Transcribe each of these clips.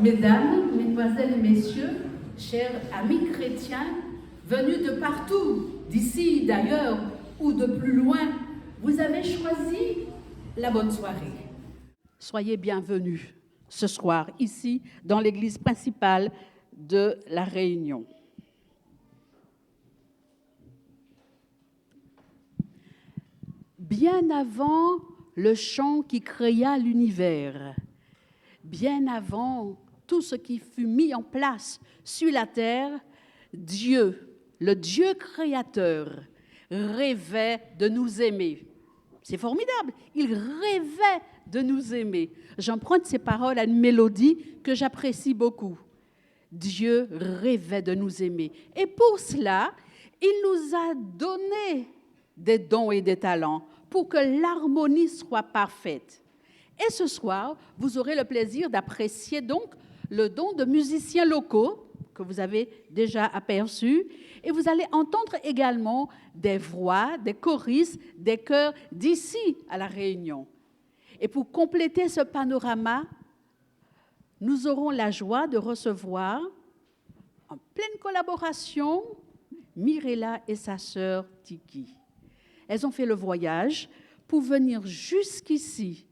Mesdames, Mesdemoiselles et Messieurs, chers amis chrétiens, venus de partout, d'ici, d'ailleurs, ou de plus loin, vous avez choisi la bonne soirée. Soyez bienvenus ce soir, ici, dans l'église principale de La Réunion. Bien avant le chant qui créa l'univers, bien avant tout ce qui fut mis en place sur la terre, Dieu, le Dieu créateur, rêvait de nous aimer. C'est formidable, il rêvait de nous aimer. J'emprunte ces paroles à une mélodie que j'apprécie beaucoup. Dieu rêvait de nous aimer. Et pour cela, il nous a donné des dons et des talents pour que l'harmonie soit parfaite. Et ce soir, vous aurez le plaisir d'apprécier donc le don de musiciens locaux que vous avez déjà aperçus. Et vous allez entendre également des voix, des choristes, des chœurs d'ici à La Réunion. Et pour compléter ce panorama, nous aurons la joie de recevoir, en pleine collaboration, Mirella et sa sœur Tiki. Elles ont fait le voyage pour venir jusqu'ici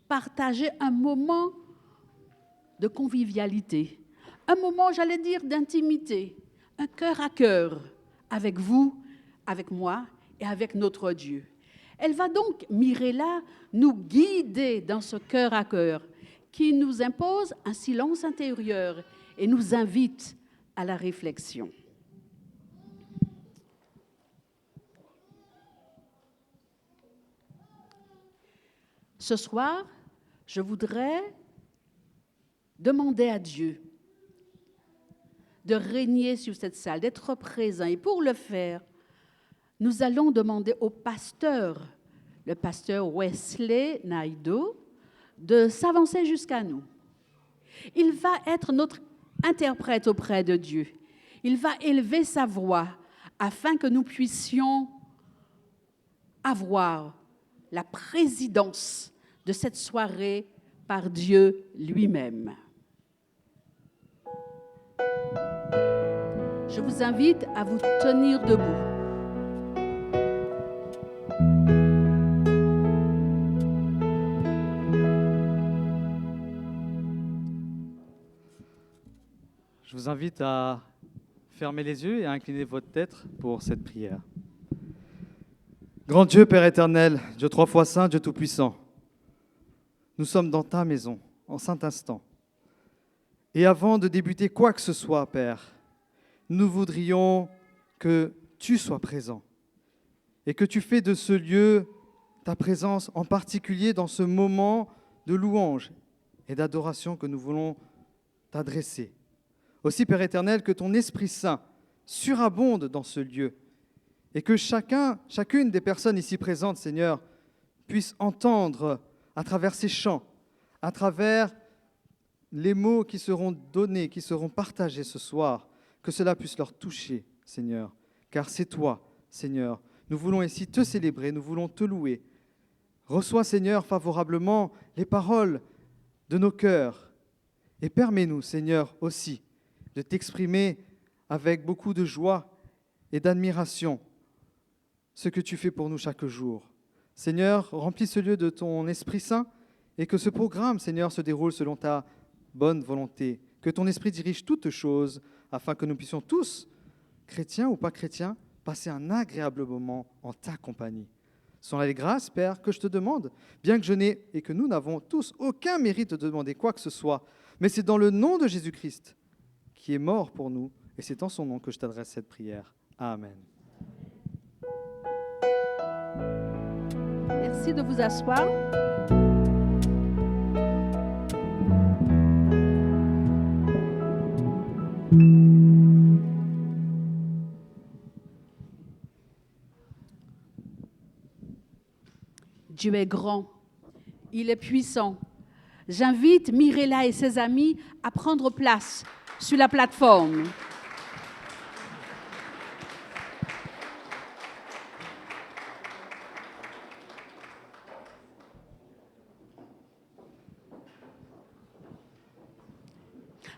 partager un moment de convivialité, un moment, j'allais dire, d'intimité, un cœur à cœur avec vous, avec moi et avec notre Dieu. Elle va donc, Mirella, nous guider dans ce cœur à cœur qui nous impose un silence intérieur et nous invite à la réflexion. Ce soir, je voudrais demander à Dieu de régner sur cette salle, d'être présent. Et pour le faire, nous allons demander au pasteur, le pasteur Wesley Naïdo, de s'avancer jusqu'à nous. Il va être notre interprète auprès de Dieu. Il va élever sa voix afin que nous puissions avoir la présidence de cette soirée par Dieu lui-même. Je vous invite à vous tenir debout. Je vous invite à fermer les yeux et à incliner votre tête pour cette prière. Grand Dieu, Père éternel, Dieu trois fois saint, Dieu tout-puissant, nous sommes dans ta maison, en cet instant. Et avant de débuter quoi que ce soit, Père, nous voudrions que tu sois présent et que tu fais de ce lieu ta présence, en particulier dans ce moment de louange et d'adoration que nous voulons t'adresser. Aussi, Père éternel, que ton Esprit Saint surabonde dans ce lieu et que chacune des personnes ici présentes, Seigneur, puisse entendre à travers ces chants, à travers les mots qui seront donnés, qui seront partagés ce soir, que cela puisse leur toucher, Seigneur, car c'est toi, Seigneur. Nous voulons ici te célébrer, nous voulons te louer. Reçois, Seigneur, favorablement les paroles de nos cœurs et permets-nous, Seigneur, aussi de t'exprimer avec beaucoup de joie et d'admiration ce que tu fais pour nous chaque jour. Seigneur, remplis ce lieu de ton Esprit Saint et que ce programme, Seigneur, se déroule selon ta bonne volonté. Que ton Esprit dirige toutes choses afin que nous puissions tous, chrétiens ou pas chrétiens, passer un agréable moment en ta compagnie. Ce sont là les grâces, Père, que je te demande, bien que je n'ai et que nous n'avons tous aucun mérite de demander quoi que ce soit, mais c'est dans le nom de Jésus-Christ qui est mort pour nous, et c'est en son nom que je t'adresse cette prière. Amen. Merci de vous asseoir. Dieu est grand, il est puissant. J'invite Mirella et ses amis à prendre place sur la plateforme.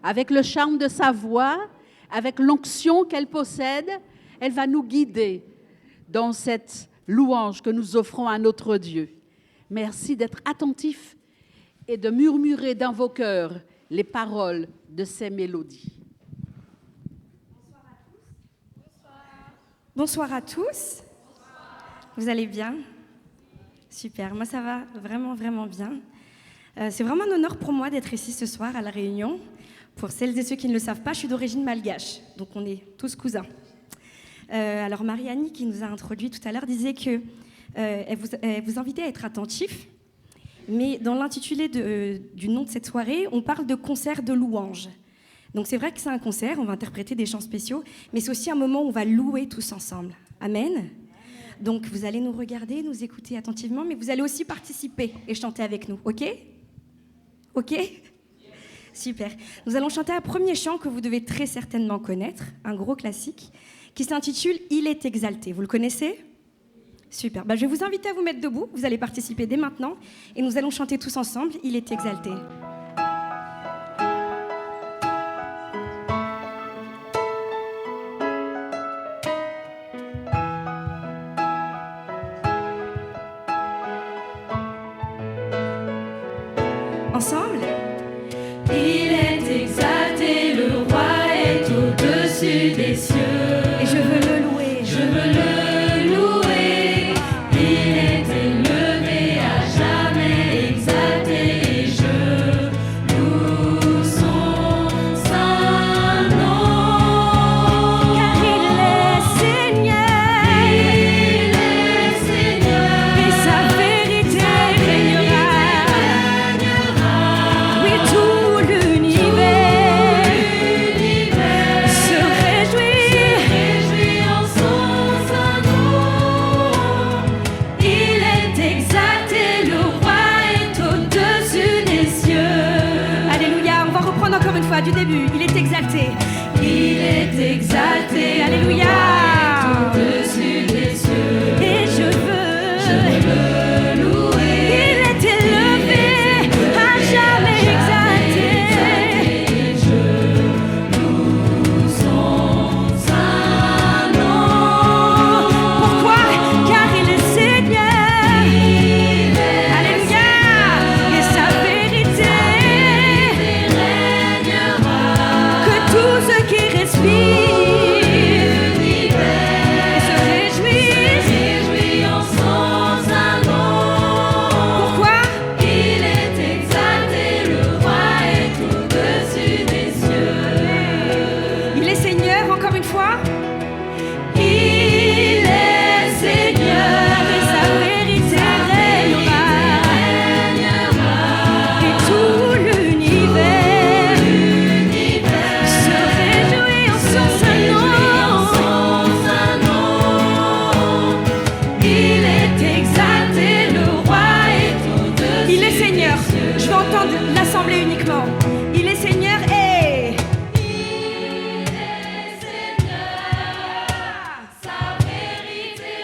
avec le charme de sa voix, avec l'onction qu'elle possède, elle va nous guider dans cette louange que nous offrons à notre Dieu. Merci d'être attentifs et de murmurer dans vos cœurs les paroles de ces mélodies. Bonsoir à tous. Vous allez bien? Super, moi ça va vraiment, vraiment bien. C'est vraiment un honneur pour moi d'être ici ce soir à La Réunion. Pour celles et ceux qui ne le savent pas, je suis d'origine malgache, donc on est tous cousins. Alors Marie-Annie, qui nous a introduits tout à l'heure, disait qu'elle vous invitait à être attentifs, mais dans l'intitulé du nom de cette soirée, on parle de concert de louanges. Donc c'est vrai que c'est un concert, on va interpréter des chants spéciaux, mais c'est aussi un moment où on va louer tous ensemble. Amen. Donc vous allez nous regarder, nous écouter attentivement, mais vous allez aussi participer et chanter avec nous, ok? Ok? Super. Nous allons chanter un premier chant que vous devez très certainement connaître, un gros classique, qui s'intitule « Il est exalté ». Vous le connaissez? Super. Je vais vous inviter à vous mettre debout, vous allez participer dès maintenant, et nous allons chanter tous ensemble « Il est exalté ». Ensemble. Il est exalté, le roi est au-dessus des cieux. Et je veux le louer. Je veux le louer. Il est élevé, à jamais exalté. Et je loue son saint nom. Car il est Seigneur. Il est Seigneur. Et sa vérité régnera. Oui, tout l'univers se réjouit En son saint nom. Il est exalté, le roi est au-dessus des cieux. Alléluia, on va reprendre encore une fois du début. Il est exalté. Il est exalté, Alléluia. au-dessus des cieux. Et je veux Le louer. Il est élevé, à jamais exalté. Et je loue son saint nom. Pourquoi? Car il est Seigneur. Il est Alléluia. Et sa vérité, régnera. que tout ce qui respire L'univers se réjouit. réjouit en son saint nom. Pourquoi? Il est exalté, le roi est au-dessus des cieux. Il est Seigneur, encore une fois. Il est Seigneur, Et sa vérité régnera. Et tout l'univers se réjouit en son saint nom. Il est exalté, le roi est au-dessus. Il est Seigneur. Je veux entendre l'assemblée uniquement. Il est Seigneur et Il est Seigneur, sa vérité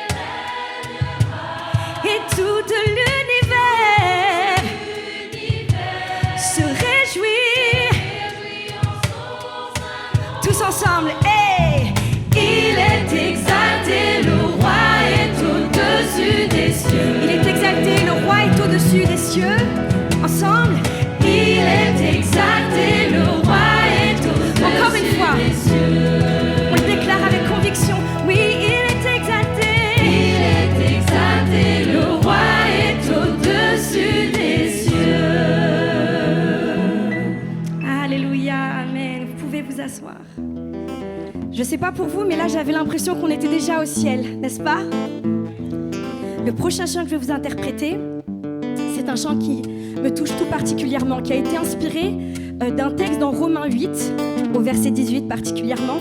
et tout l'univers se réjouit. Tous ensemble. Et il est exalté, le roi est au-dessus des cieux. il est exalté. Le roi est au-dessus des cieux. Ensemble. Il est exalté, le roi est au-dessus Encore une fois. des cieux. On le déclare avec conviction. Oui, il est exalté. Il est exalté, le roi est au-dessus des cieux. Alléluia, amen. Vous pouvez vous asseoir. Je sais pas pour vous, mais là j'avais l'impression qu'on était déjà au ciel, n'est-ce pas? Le prochain chant que je vais vous interpréter, c'est un chant qui me touche tout particulièrement, qui a été inspiré d'un texte dans Romains 8, au verset 18 particulièrement.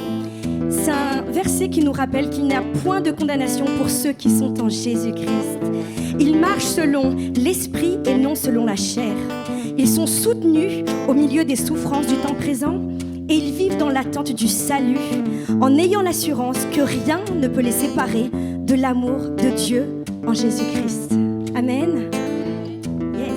C'est un verset qui nous rappelle qu'il n'y a point de condamnation pour ceux qui sont en Jésus-Christ. Ils marchent selon l'esprit et non selon la chair. Ils sont soutenus au milieu des souffrances du temps présent et ils vivent dans l'attente du salut en ayant l'assurance que rien ne peut les séparer de l'amour de Dieu en Jésus-Christ. Amen. Yes.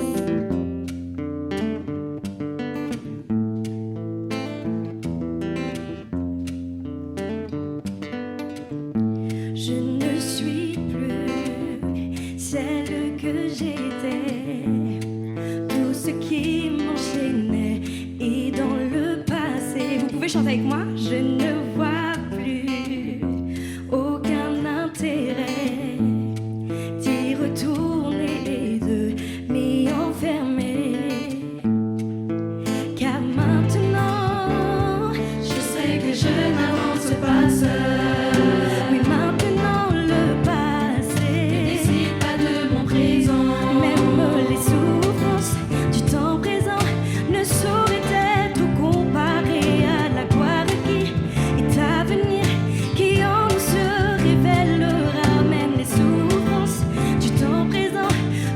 qui m'enchaînait. Et dans le passé, vous pouvez chanter avec moi. Je ne vois plus aucun intérêt d'y retourner et de m'y enfermer. Car maintenant, Je sais que je n'avance pas seule. oui, maintenant le Ne passé, décide pas de mon présent. même les souffrances du temps présent ne sauraient être comparées à la gloire qui est à venir, qui en nous se révélera. Même les souffrances du temps présent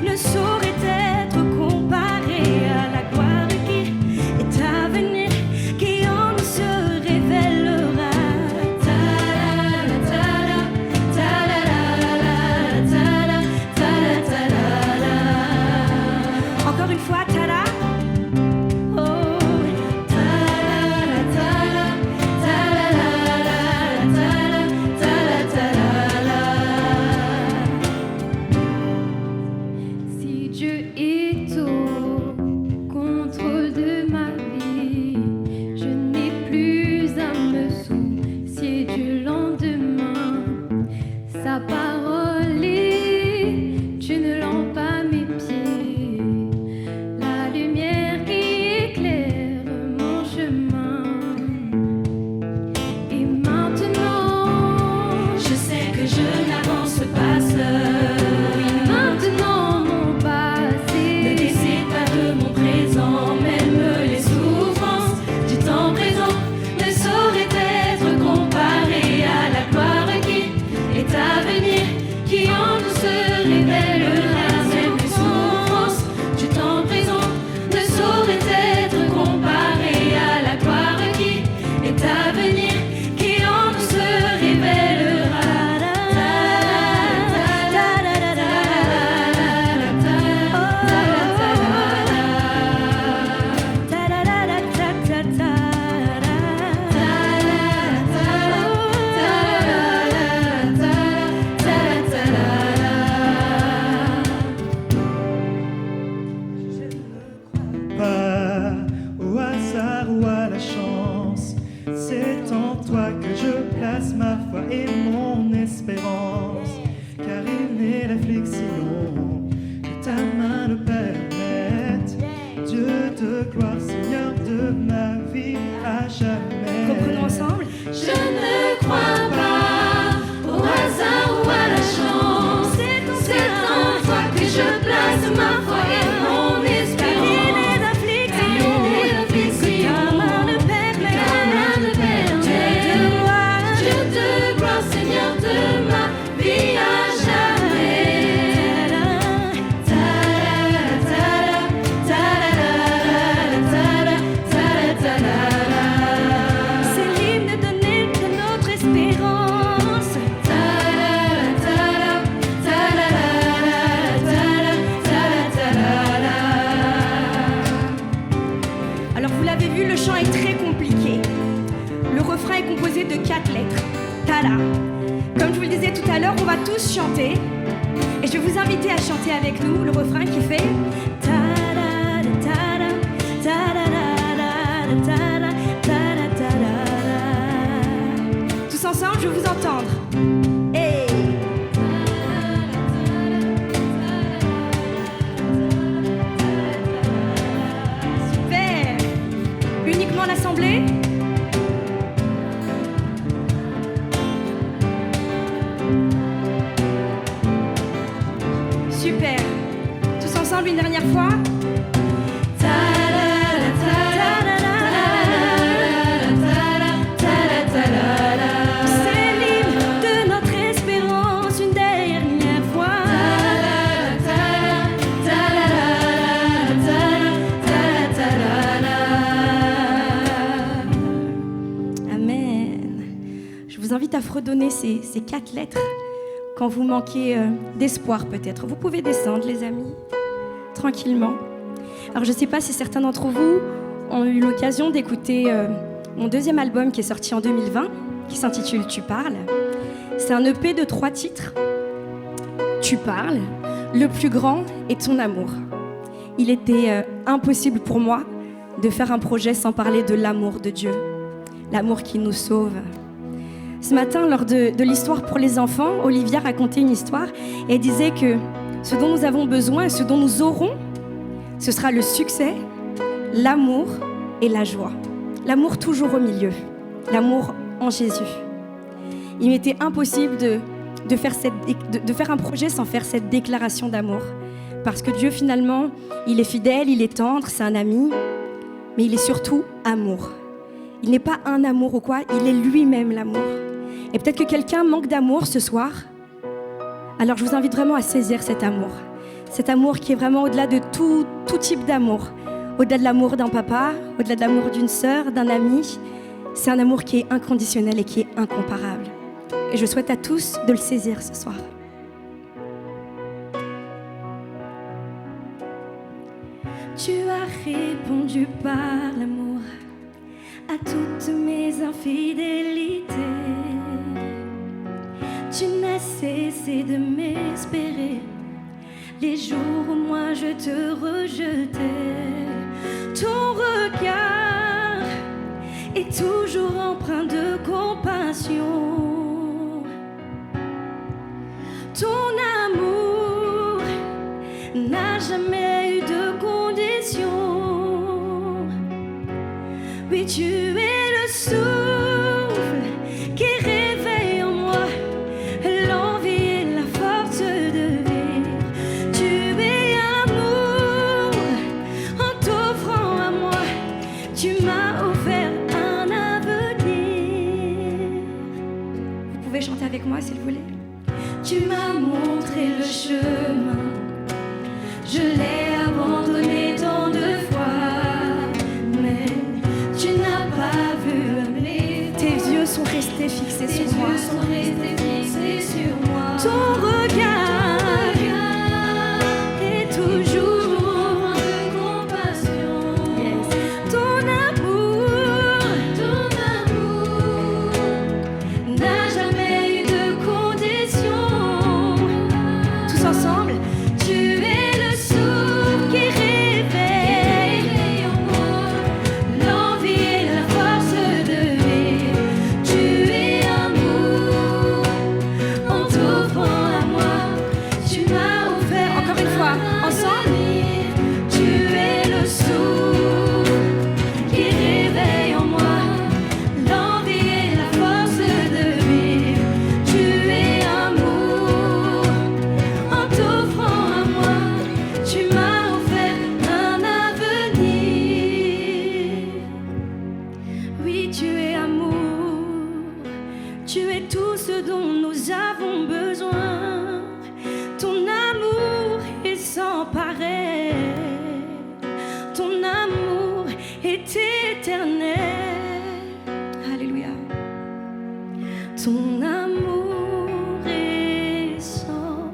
ne sauraient être comparées à la gloire qui est à venir, qui en nous se révélera. Encore une fois, tada. Oh, Si Dieu est au contrôle de ma vie, je n'ai plus à me soucier du lendemain. Sa parole est une lampe à mes pieds, la lumière qui éclaire mon chemin. Et maintenant, je sais que je n'avance pas seule. Oui, maintenant mon passé ne décide pas de mon présent. Même les souffrances du temps présent ne sauraient être comparées à la gloire qui est à venir, qui en nous se révélera. Même les souffrances du temps présent ne sauraient être comparées à la gloire qui est à venir, qui en nous se révélera. Pas au hasard ou à la chance, c'est en toi que je place ma foi et mon espérance. Car il n'est l'affliction que ta main nous permette. Dieu de gloire, Seigneur de ma vie à jamais. reprenons ensemble. Je ne crois pas au hasard ou à la chance. C'est en toi que je place ma foi et mon espérance. Dieu de gloire, Seigneur de ma vie à jamais. C'est l'hymne de notre espérance. Alors vous l'avez vu, le chant est très compliqué. Le refrain est composé de 4 lettres. Tada. Comme je vous le disais tout à l'heure, on va tous chanter. Et je vais vous inviter à chanter avec nous le refrain qui fait tada, tada, tada, tada, tada, tada, tada. Tous ensemble, je veux vous entendre. Hey. Super. Uniquement l'assemblée. Super. Tous ensemble une dernière fois. C'est l'hymne de notre espérance une dernière fois. Amen. Je vous invite à fredonner ces 4 lettres quand vous manquez d'espoir peut-être. Vous pouvez descendre les amis, tranquillement. Alors je ne sais pas si certains d'entre vous ont eu l'occasion d'écouter mon deuxième album qui est sorti en 2020, qui s'intitule Tu parles. C'est un EP de 3 titres. Tu parles, le plus grand est ton amour. il était impossible pour moi de faire un projet sans parler de l'amour de Dieu, l'amour qui nous sauve. Ce matin, lors de l'histoire pour les enfants, Olivia racontait une histoire et elle disait que ce dont nous avons besoin et ce dont nous aurons, ce sera le succès, l'amour et la joie. L'amour toujours au milieu, l'amour en Jésus. Il m'était impossible de faire un projet sans faire cette déclaration d'amour. Parce que Dieu, finalement, il est fidèle, il est tendre, c'est un ami, mais il est surtout amour. Il n'est pas un amour ou quoi, il est lui-même l'amour. Et peut-être que quelqu'un manque d'amour ce soir. Alors je vous invite vraiment à saisir cet amour qui est vraiment au-delà de tout type d'amour. Au-delà de l'amour d'un papa, au-delà de l'amour d'une sœur, d'un ami. C'est un amour qui est inconditionnel et qui est incomparable. Et je souhaite à tous de le saisir ce soir. Tu as répondu par l'amour à toutes mes infidélités. Tu n'as cessé de m'espérer les jours où moi je te rejetais. Ton regard est toujours empreint de compassion. Ton amour n'a jamais eu de condition. Oui, tu es le souffle qui réveille en moi l'envie et la force de vivre. Tu es amour en t'offrant à moi. Tu m'as offert un avenir. Vous pouvez chanter avec moi s'il vous plaît. Tu m'as montré le chemin. Je l'ai abandonné tant de fois, mais tu n'as pas vu mes Tes yeux sont restés fixés Tes sur moi. yeux sont restés fixés sur moi. Ton regard est toujours empreint de compassion. Ton amour n'a jamais eu de condition. tous ensemble. Tu es le souffle qui réveille en moi l'envie et la force de vivre. Tu es amour en t'offrant à moi. Tu m'as offert Encore une fois, ensemble. Tu es le souffle qui réveille en moi l'envie et la force de vivre. Tu es amour en t'offrant à moi. Tu m'as offert un avenir. Oui, tu es amour. Tu es tout ce dont nous avons besoin. Ton amour est sans pareil. Ton amour est éternel. Alléluia. Ton amour est sans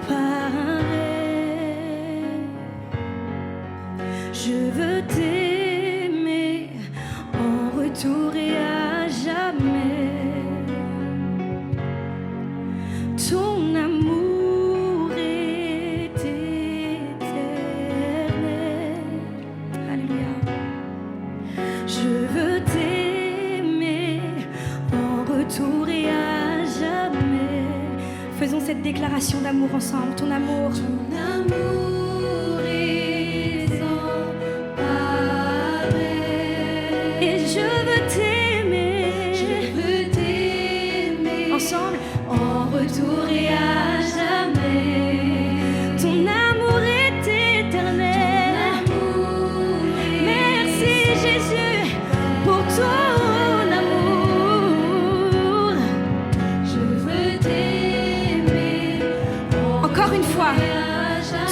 pareil. Je veux t'aimer en retour et à jamais. Ton amour est éternel. Alléluia. Je veux t'aimer en retour et à jamais. Faisons cette déclaration d'amour ensemble. Ton amour. Ton amour est sans pareil. Et je veux t'aimer Ensemble. en retour et à jamais. Ton amour est éternel. Merci Jésus pour ton amour. Je veux t'aimer Encore une fois.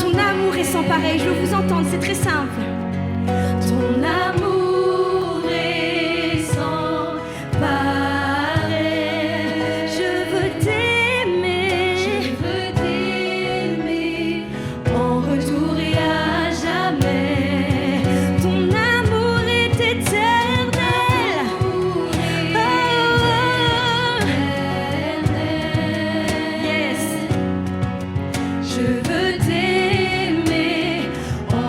Ton amour est sans pareil. Je veux vous entendre. C'est très simple. Ton amour est sans pareil. Je veux t'aimer en retour et à jamais. Ton amour est éternel. Yes. Je veux t'aimer en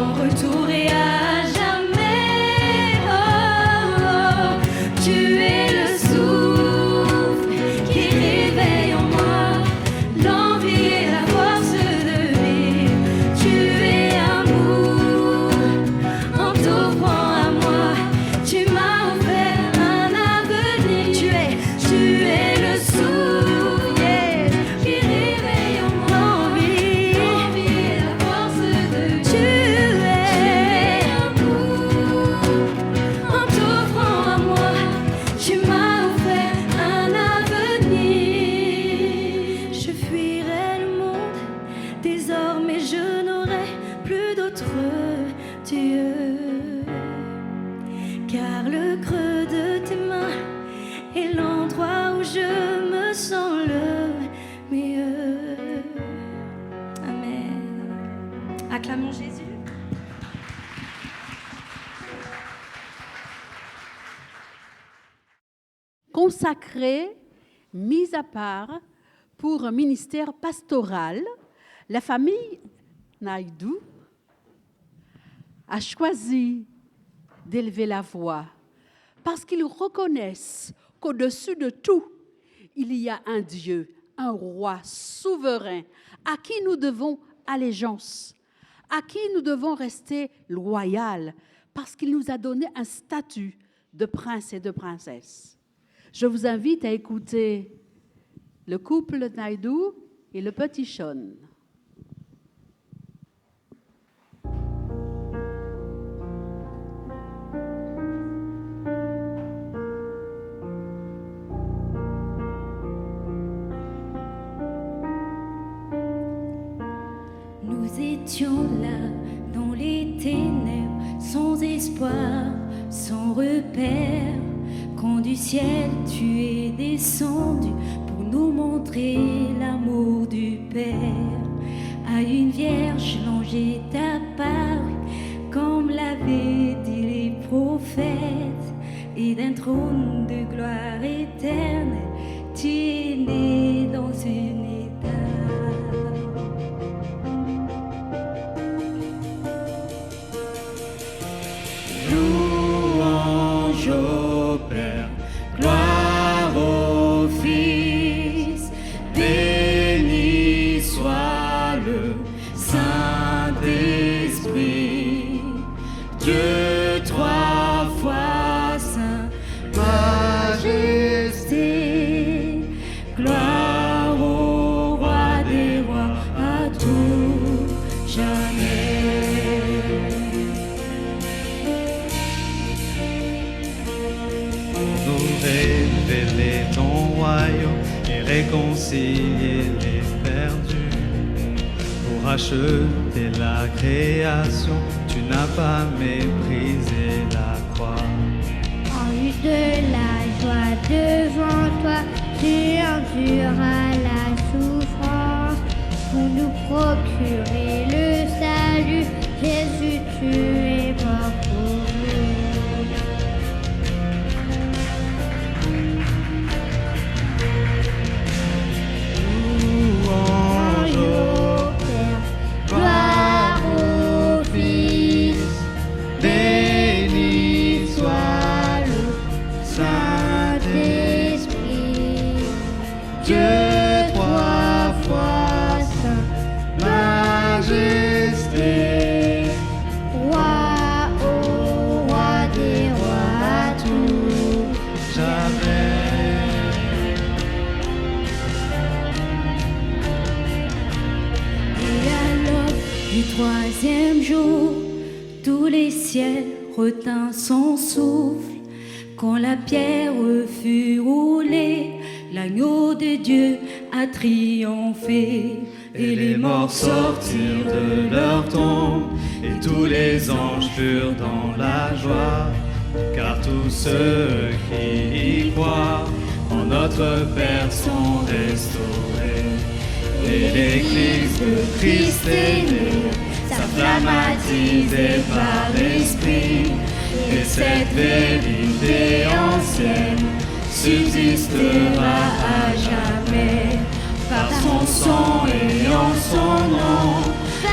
Acclamons Jésus. Consacrée, mise à part pour un ministère pastoral, la famille Naïdou a choisi d'élever la voix parce qu'ils reconnaissent qu'au-dessus de tout, il y a un Dieu, un roi souverain à qui nous devons allégeance, à qui nous devons rester loyal parce qu'il nous a donné un statut de prince et de princesse. Je vous invite à écouter le couple Naïdou et le petit Sean. Nous étions là dans les ténèbres, sans espoir, sans repère, quand du ciel tu es descendu pour nous montrer l'amour du Père. À une vierge l'ange est apparu, comme l'avaient dit les prophètes, et d'un trône de gloire éternelle, tu es né dans une étape. Louange au Père, gloire au Fils, béni soit le Saint-Esprit, Dieu trois fois saint, majesté, gloire au roi des rois, à tout jamais. Nous révéler ton royaume et réconcilier les perdus. Pour acheter la création, tu n'as pas méprisé la croix. En vue de la joie devant toi, tu enduras la souffrance pour nous procurer le salut. Jésus, tu es mort pour nous. Louange au Père, gloire au Fils, béni soit le Saint-Esprit, Dieu trois fois saint, majesté, roi au roi des rois, à tout jamais. Et alors, du troisième jour, tous les ciels retinrent son souffle. Quand la pierre fut roulée, l'agneau de Dieu a triomphé. Et les morts sortirent de leur tombe, et tous les anges furent dans la joie, car tous ceux qui y croient en notre Père sont restaurés. Et l'Église de Christ est née, sa flamme attisée par l'Esprit, et cette vérité ancienne subsistera à jamais. Par son sang et en son nom,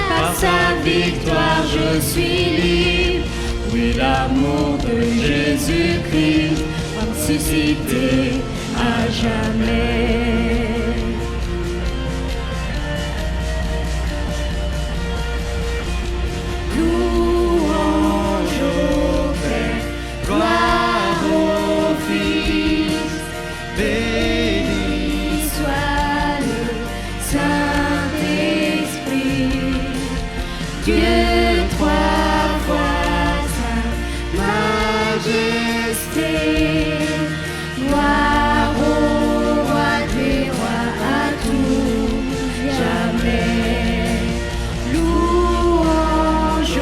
par sa victoire je suis libre. Oui, l'amour de Jésus-Christ va me susciter à jamais. Louange au Père, gloire au Fils, béni soit le Saint-Esprit, Dieu trois fois saint, majesté, gloire au roi des rois, à tout jamais. Louange au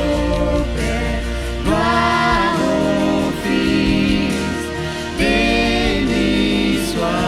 Père, gloire au Fils, béni soit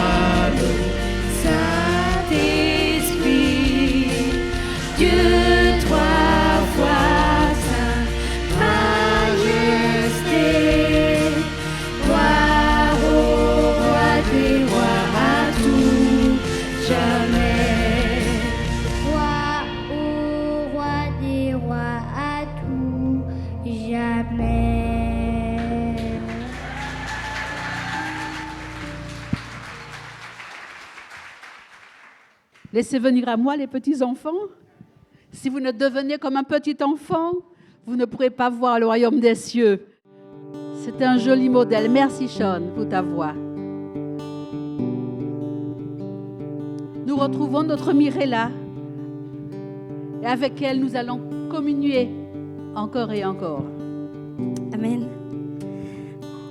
Laissez venir à moi les petits-enfants. Si vous ne devenez comme un petit enfant, vous ne pourrez pas voir le royaume des cieux. C'est un joli modèle. Merci, Sean, pour ta voix. Nous retrouvons notre Mirella. Et avec elle, nous allons communier encore et encore. Amen.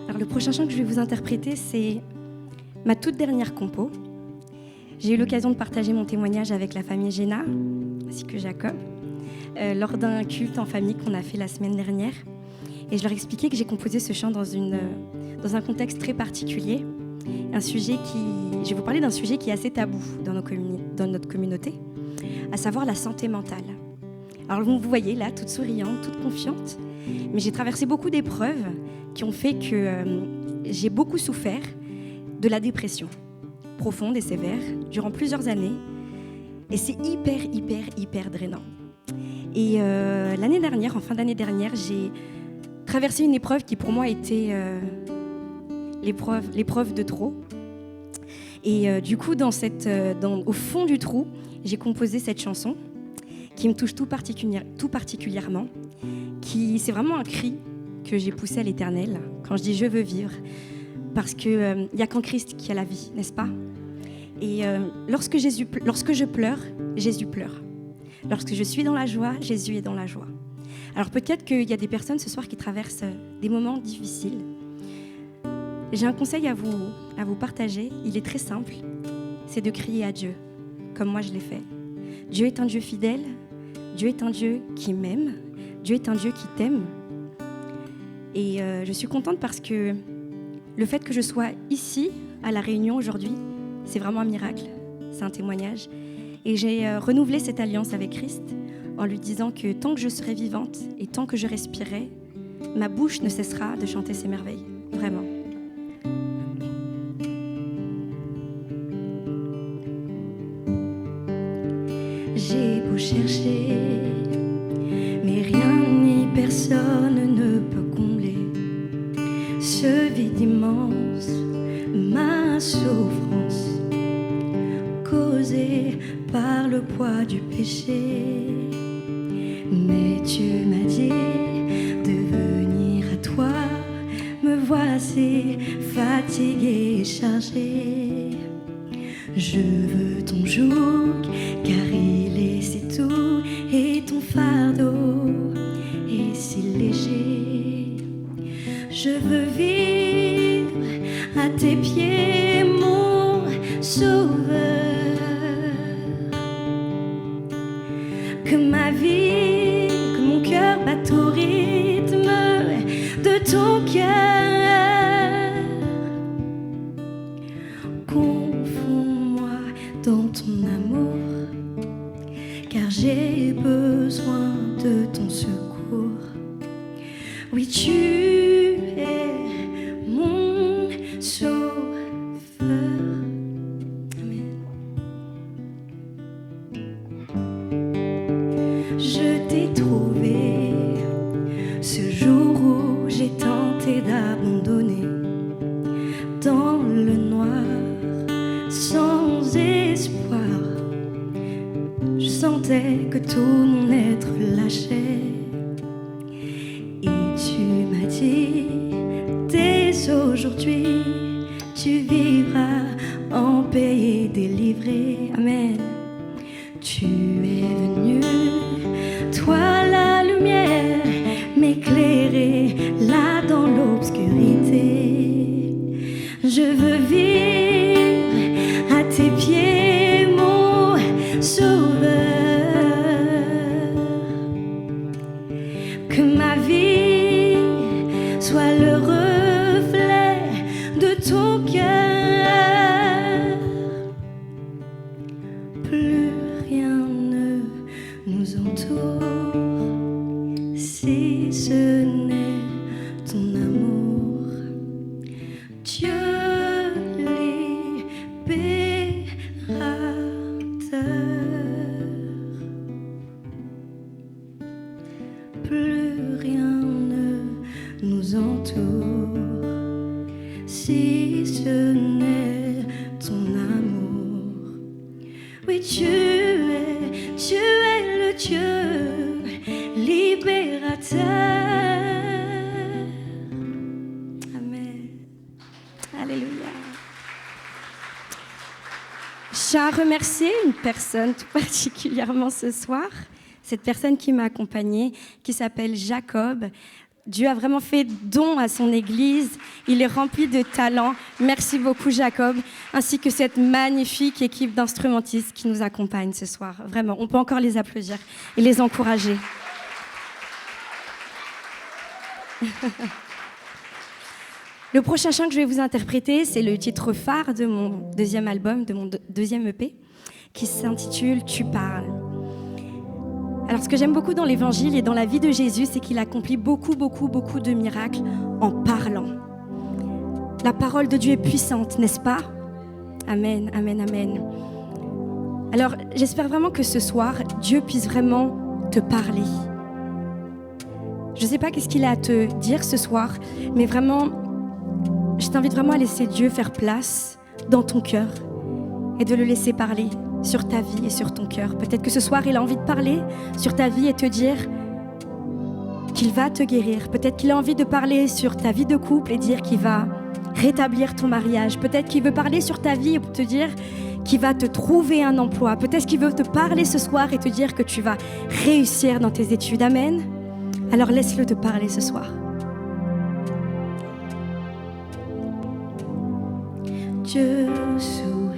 Alors, le prochain chant que je vais vous interpréter, c'est ma toute dernière compo. J'ai eu l'occasion de partager mon témoignage avec la famille Géna, ainsi que Jacob, lors d'un culte en famille qu'on a fait la semaine dernière. Et je leur expliquais que j'ai composé ce chant dans un contexte très particulier. Je vais vous parler d'un sujet qui est assez tabou dans notre communauté, à savoir la santé mentale. Alors vous voyez là, toute souriante, toute confiante, mais j'ai traversé beaucoup d'épreuves qui ont fait que j'ai beaucoup souffert de la dépression, profonde et sévère, durant plusieurs années. Et c'est hyper drainant. Et l'année dernière, en fin d'année dernière, j'ai traversé une épreuve qui pour moi était l'épreuve de trop. Et du coup, au fond du trou, j'ai composé cette chanson qui me touche tout particulièrement. C'est vraiment un cri que j'ai poussé à l'Éternel quand je dis « je veux vivre ». Parce qu'il n'y a qu'en Christ qui a la vie, n'est-ce pas ? Et lorsque je pleure, Jésus pleure. Lorsque je suis dans la joie, Jésus est dans la joie. Alors peut-être qu'il y a des personnes ce soir qui traversent des moments difficiles. J'ai un conseil à vous partager, il est très simple, c'est de crier à Dieu, comme moi je l'ai fait. Dieu est un Dieu fidèle, Dieu est un Dieu qui m'aime, Dieu est un Dieu qui t'aime. Et je suis contente parce que le fait que je sois ici, à La Réunion aujourd'hui, c'est vraiment un miracle, c'est un témoignage. Et j'ai renouvelé cette alliance avec Christ en lui disant que tant que je serai vivante et tant que je respirerai, ma bouche ne cessera de chanter ses merveilles, vraiment. J'ai beau chercher, mais rien ni personne ne peut combler ce vide immense, ma souffrance causée par le poids du péché. Mais tu m'as dit de venir à toi, me voici fatiguée et chargée. Je veux ton joug, car il est si doux, et ton fardeau est si léger. Je veux vivre à tes pieds, mon sauveur. Que ma vie, que mon cœur batte au rythme de ton cœur. Confonds-moi dans ton amour, car j'ai besoin de ton secours. Oui, tu es mon sauveur. Amen. Je t'ai trouvé ce jour où j'ai tenté d'abandonner dans le noir, sans espoir. Je sentais que tout mon être lâchait. Et tu m'as dit, dès aujourd'hui, tu vivras en paix et délivré. Amen. Tu es venu, toi la lumière, m'éclairer là dans l'obscurité. Je veux vivre à tes pieds, mon sauveur. Que ma vie soit le reflet de ton cœur. Plus rien ne nous entoure si ce n'est ton amour. Dieu libérateur. Plus rien ne nous entoure si ce n'est ton amour. Oui, Dieu Je tiens à remercier une personne tout particulièrement ce soir, cette personne qui m'a accompagnée, qui s'appelle Jacob. Dieu a vraiment fait don à son Église, il est rempli de talent. Merci beaucoup Jacob, ainsi que cette magnifique équipe d'instrumentistes qui nous accompagne ce soir. Vraiment, on peut encore les applaudir et les encourager. Le prochain chant que je vais vous interpréter, c'est le titre phare de mon deuxième album, de mon deuxième EP, qui s'intitule « Tu parles ». Alors, ce que j'aime beaucoup dans l'Évangile et dans la vie de Jésus, c'est qu'il accomplit beaucoup de miracles en parlant. La parole de Dieu est puissante, n'est-ce pas ? Amen, amen, amen. Alors, j'espère vraiment que ce soir, Dieu puisse vraiment te parler. Je ne sais pas qu'est-ce qu'il a à te dire ce soir, mais vraiment, je t'invite vraiment à laisser Dieu faire place dans ton cœur et de le laisser parler sur ta vie et sur ton cœur. Peut-être que ce soir, il a envie de parler sur ta vie et te dire qu'il va te guérir. Peut-être qu'il a envie de parler sur ta vie de couple et dire qu'il va rétablir ton mariage. Peut-être qu'il veut parler sur ta vie et te dire qu'il va te trouver un emploi. Peut-être qu'il veut te parler ce soir et te dire que tu vas réussir dans tes études. Amen. Alors laisse-le te parler ce soir. Dieu souverain,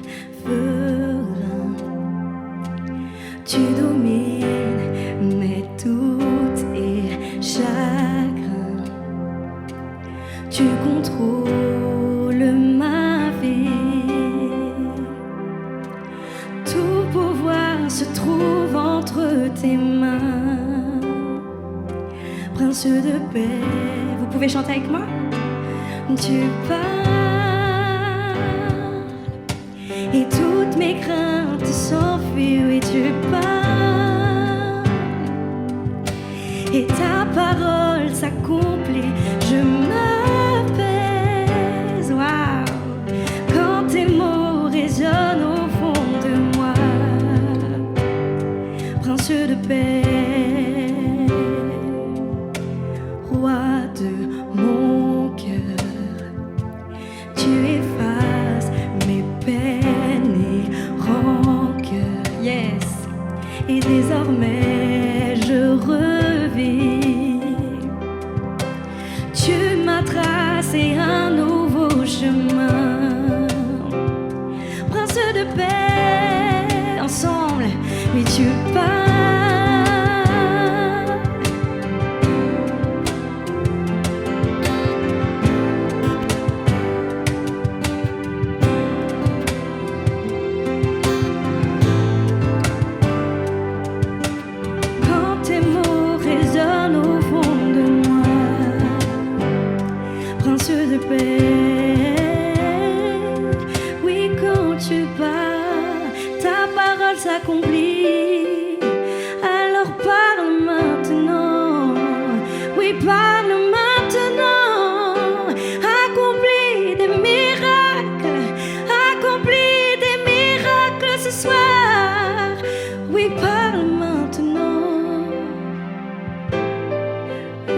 tu domines mes doutes et chagrins. Tu contrôles ma vie. Tout pouvoir se trouve entre tes mains. Prince de paix, vous pouvez chanter avec moi? Tu parles et toutes mes craintes s'enfuient. Oui, tu parles et ta parole s'accomplit. Je m'apaise, wow, quand tes mots résonnent au fond de moi. Prince de paix, roi de mon cœur, tu effaces mes peines et rancœurs. Yes. Et désormais je revis. Tu m'as tracé un nouveau chemin. Prince de paix, ensemble, oui tu parles. Oui, quand tu parles, ta parole s'accomplit. Alors parle maintenant. Oui, parle maintenant. Accomplis des miracles. Accomplis des miracles ce soir. Oui, parle maintenant. Oh.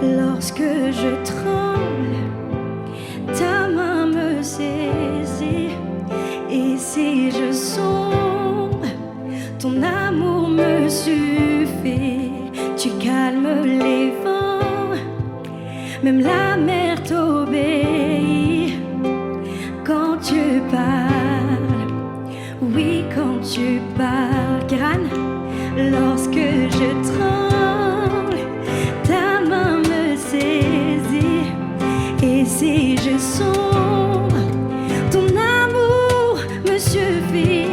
Lorsque je tremble, ta main me saisit. Et si je sombre, ton amour me suffit. Tu calmes les vents, même la mer t'obéit. Quand tu parles, oui, quand tu parles, Kiran, lorsque je tremble, ta main me saisit. Et si je sombre, ton amour me suffit.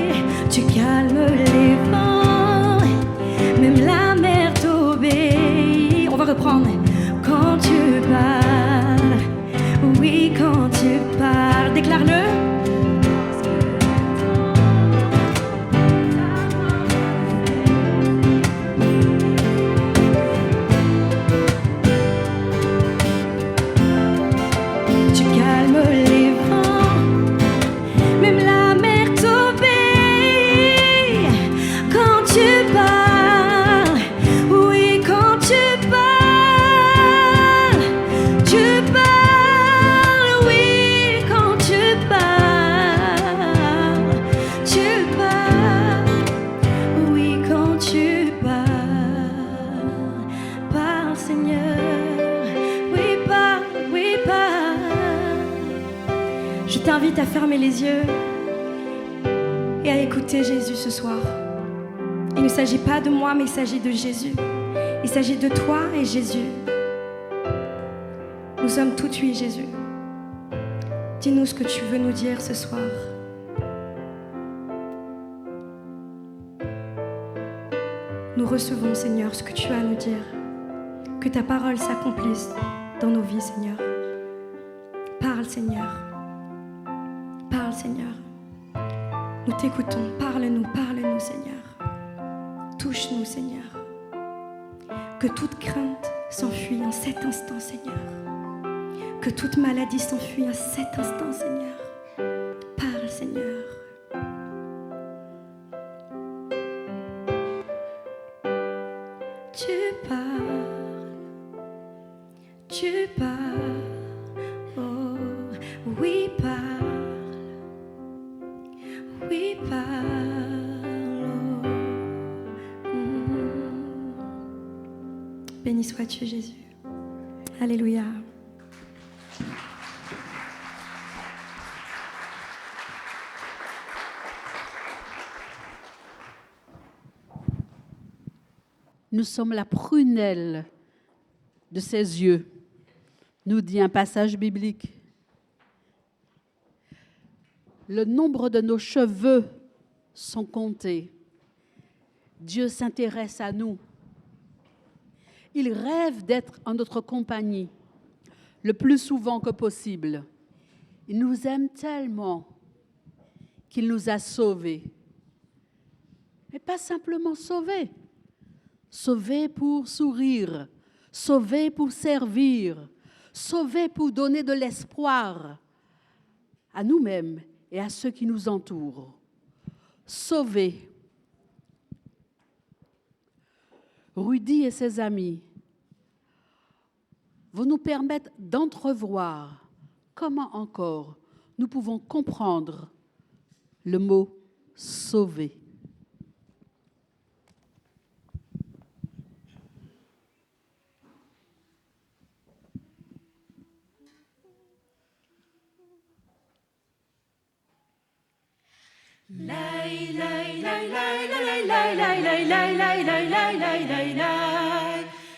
Tu calmes les vents, même la mer t'obéit. On va reprendre. Quand tu parles, oui, quand tu parles, déclare-le. Tu calmes Je t'invite à fermer les yeux et à écouter Jésus ce soir. Il ne s'agit pas de moi, mais il s'agit de Jésus. Il s'agit de toi et Jésus. Nous sommes tout oui, Jésus. Dis-nous ce que tu veux nous dire ce soir. Nous recevons, Seigneur, ce que tu as à nous dire. Que ta parole s'accomplisse dans nos vies, Seigneur. Parle, Seigneur. Parle, Seigneur. Nous t'écoutons. Parle-nous, parle-nous, Seigneur. Touche-nous, Seigneur. Que toute crainte s'enfuit en cet instant, Seigneur. Que toute maladie s'enfuit en cet instant, Seigneur. Parle, Seigneur. Tu parles, oh, oui, parle, oh. Béni sois-tu, Jésus. Alléluia. Nous sommes la prunelle de ses yeux, nous dit un passage biblique. Le nombre de nos cheveux sont comptés. Dieu s'intéresse à nous. Il rêve d'être en notre compagnie le plus souvent que possible. Il nous aime tellement qu'il nous a sauvés. Et pas simplement sauvés. Sauvés pour sourire, sauvés pour servir, sauvés pour donner de l'espoir à nous-mêmes et à ceux qui nous entourent. Sauvés. Rudy et ses amis vont nous permettre d'entrevoir comment encore nous pouvons comprendre le mot « sauver ».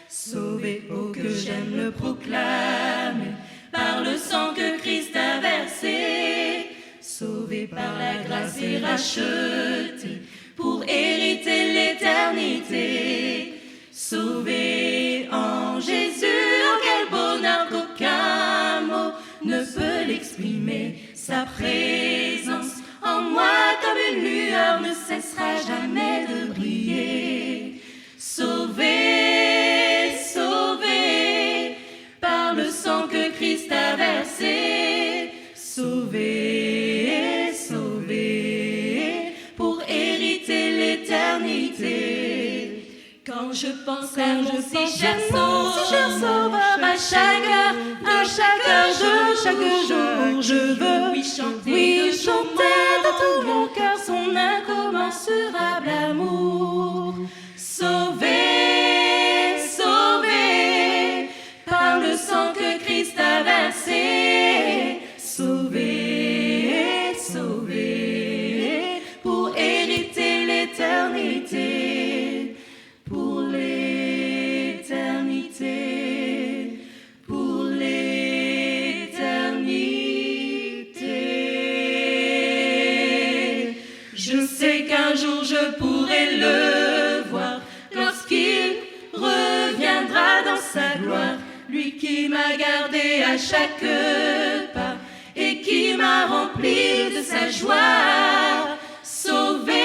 Sauvé, oh que j'aime le proclamer, par le sang que Christ a versé. Sauvé par la grâce et racheté, pour hériter l'éternité. Sauvé en Jésus, oh quel bonheur qu'aucun mot ne peut l'exprimer. Sa présence en moi comme une lueur ne cessera jamais de briller. Sauvé, sauvé, par le sang que Christ a versé. Sauvé, sauvé, pour hériter l'éternité. Quand je pense à mon si cher sauveur, à chaque heure, de chaque jour, je veux lui chanter de tout mon cœur son incommensurable amour. Sauvé, sauvé, par le sang que Christ a versé. Sauvé, sauvé, pour hériter l'éternité. Pour l'éternité, pour l'éternité. Je sais qu'un jour je pourrai le voir lorsqu'il reviendra dans sa gloire. Lui qui m'a gardé à chaque pas et qui m'a rempli de sa joie. Sauvé,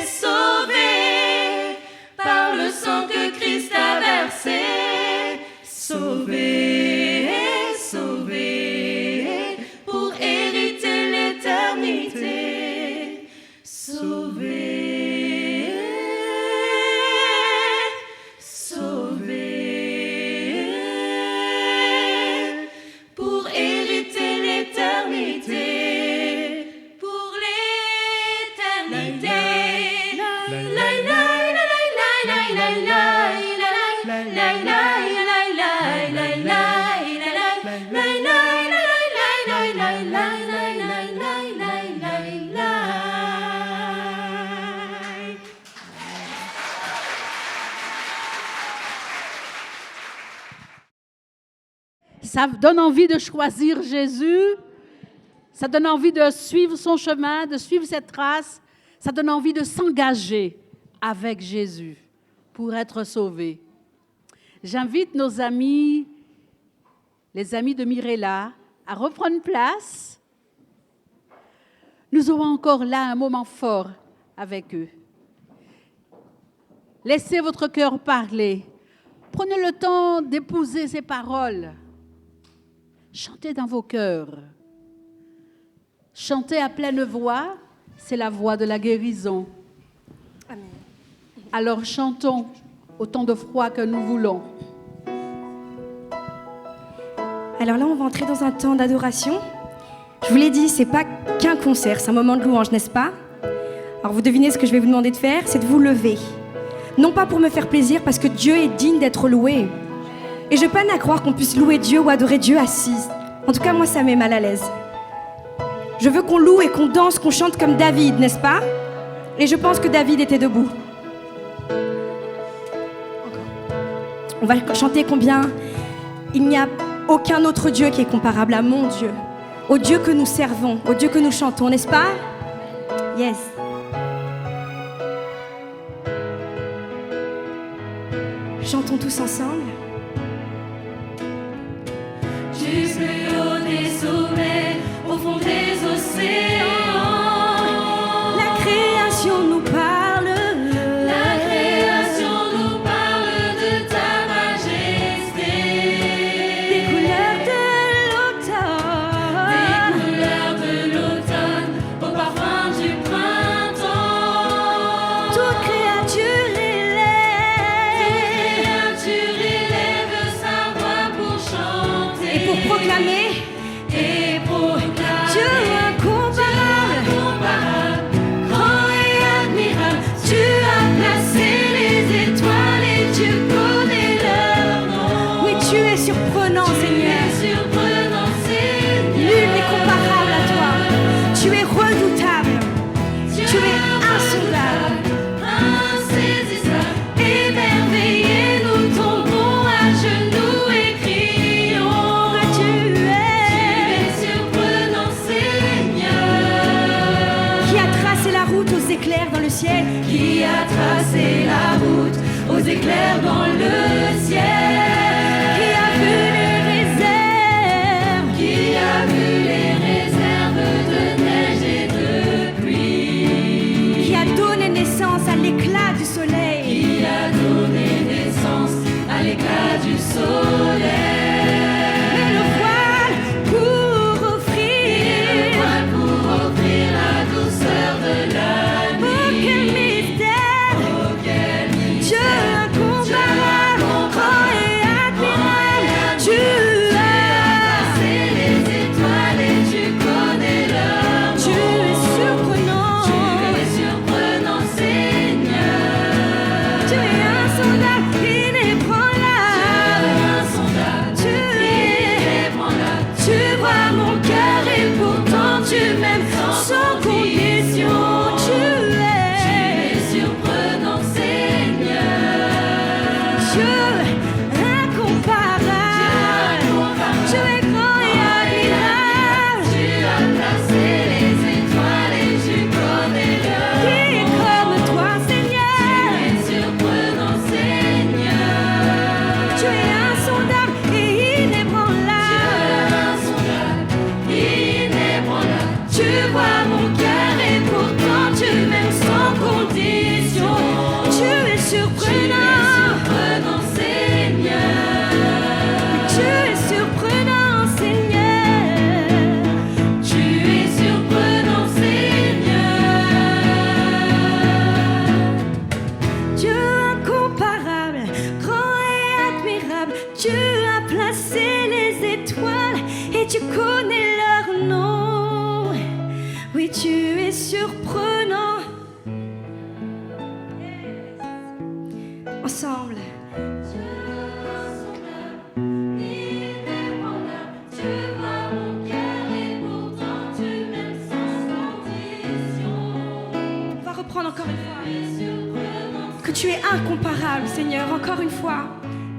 sauvé, par le sang que Christ a versé. Sauvé, sauvé, pour hériter l'éternité. Sauvé, sauvé, pour hériter l'éternité. Pour l'éternité. La la la la la la la la la la la la la la. Ça donne envie de choisir Jésus. Ça donne envie de suivre son chemin, de suivre cette trace. Ça donne envie de s'engager avec Jésus pour être sauvé. J'invite nos amis, les amis de Mirella, à reprendre place. Nous aurons encore là un moment fort avec eux. Laissez votre cœur parler. Prenez le temps d'épouser ces paroles. Chantez dans vos cœurs. Chantez à pleine voix, c'est la voix de la guérison. Amen. Alors chantons autant de froid que nous voulons. Alors là, on va entrer dans un temps d'adoration. Je vous l'ai dit, c'est pas qu'un concert, c'est un moment de louange, n'est-ce pas? Alors vous devinez ce que je vais vous demander de faire, c'est de vous lever. Non pas pour me faire plaisir, parce que Dieu est digne d'être loué. Et je peine à croire qu'on puisse louer Dieu ou adorer Dieu assis. En tout cas, moi, ça met mal à l'aise. Je veux qu'on loue et qu'on danse, qu'on chante comme David, n'est-ce pas? Et je pense que David était debout. On va chanter combien il n'y a aucun autre Dieu qui est comparable à mon Dieu, au Dieu que nous servons, au Dieu que nous chantons, n'est-ce pas? Yes. Chantons tous ensemble. Du plus haut des sommets, au fond des océans, La création nous parle. la création nous parle de ta majesté. Des couleurs de l'automne. Des couleurs de l'automne au parfum du printemps. Toute créature Élève sa voix pour chanter et pour proclamer et proclamer Dieu incomparable. grand et admirable. Tu as placé les étoiles et tu connais leur nom. Oui, tu es surprenant, Seigneur. Surprenant, Seigneur. Nul n'est comparable à toi. Tu es redoutable. Tu es insondable. Insaisissable, émerveillés, nous tombons à genoux et crions. Tu Tu es es surprenant, Seigneur. qui a tracé la route aux éclairs dans le ciel. Qui a tracé la route aux éclairs dans le ciel. Qui a vu les réserves. Qui a vu les réserves de neige et de pluie. Qui a donné naissance à l'éclat du soleil. Qui a donné naissance à l'éclat du soleil. Et le voile pour offrir. Pour offrir la douceur de la Oh, quel nuit. mystère. Oh, quel mystère. Dieu incomparable, grand et admirable. Tu as placé les étoiles et tu connais leur nom. Tu es surprenant. Tu es surprenant, Seigneur. Tu es insondable, inébranlable. Insondable, Tu es, inébranlable. tu vois mon cœur et pourtant tu m'aimes sans condition. Tu es Surprenant, Seigneur. Dieu incomparable. Tu es grand et admirable. Tu as placé les étoiles et tu connais leur Qui est comme toi, Seigneur? surprenant, Seigneur. Tu es insondable et inébranlable. Insondable, inébranlable. Tu vois mon cœur et pourtant tu m'aimes sans condition. Tu es surprenant. Surprenant, Seigneur. Tu es surprenant, Seigneur. Tu es surprenant, Seigneur. Dieu incomparable, grand et admirable. Tu as placé les étoiles et tu connais leur nom. Oui, tu es surprenant. Ensemble. Tu vois mon cœur et pourtant tu m'aimes sans condition. On va reprendre encore une fois. Que tu es incomparable, Seigneur, encore une fois.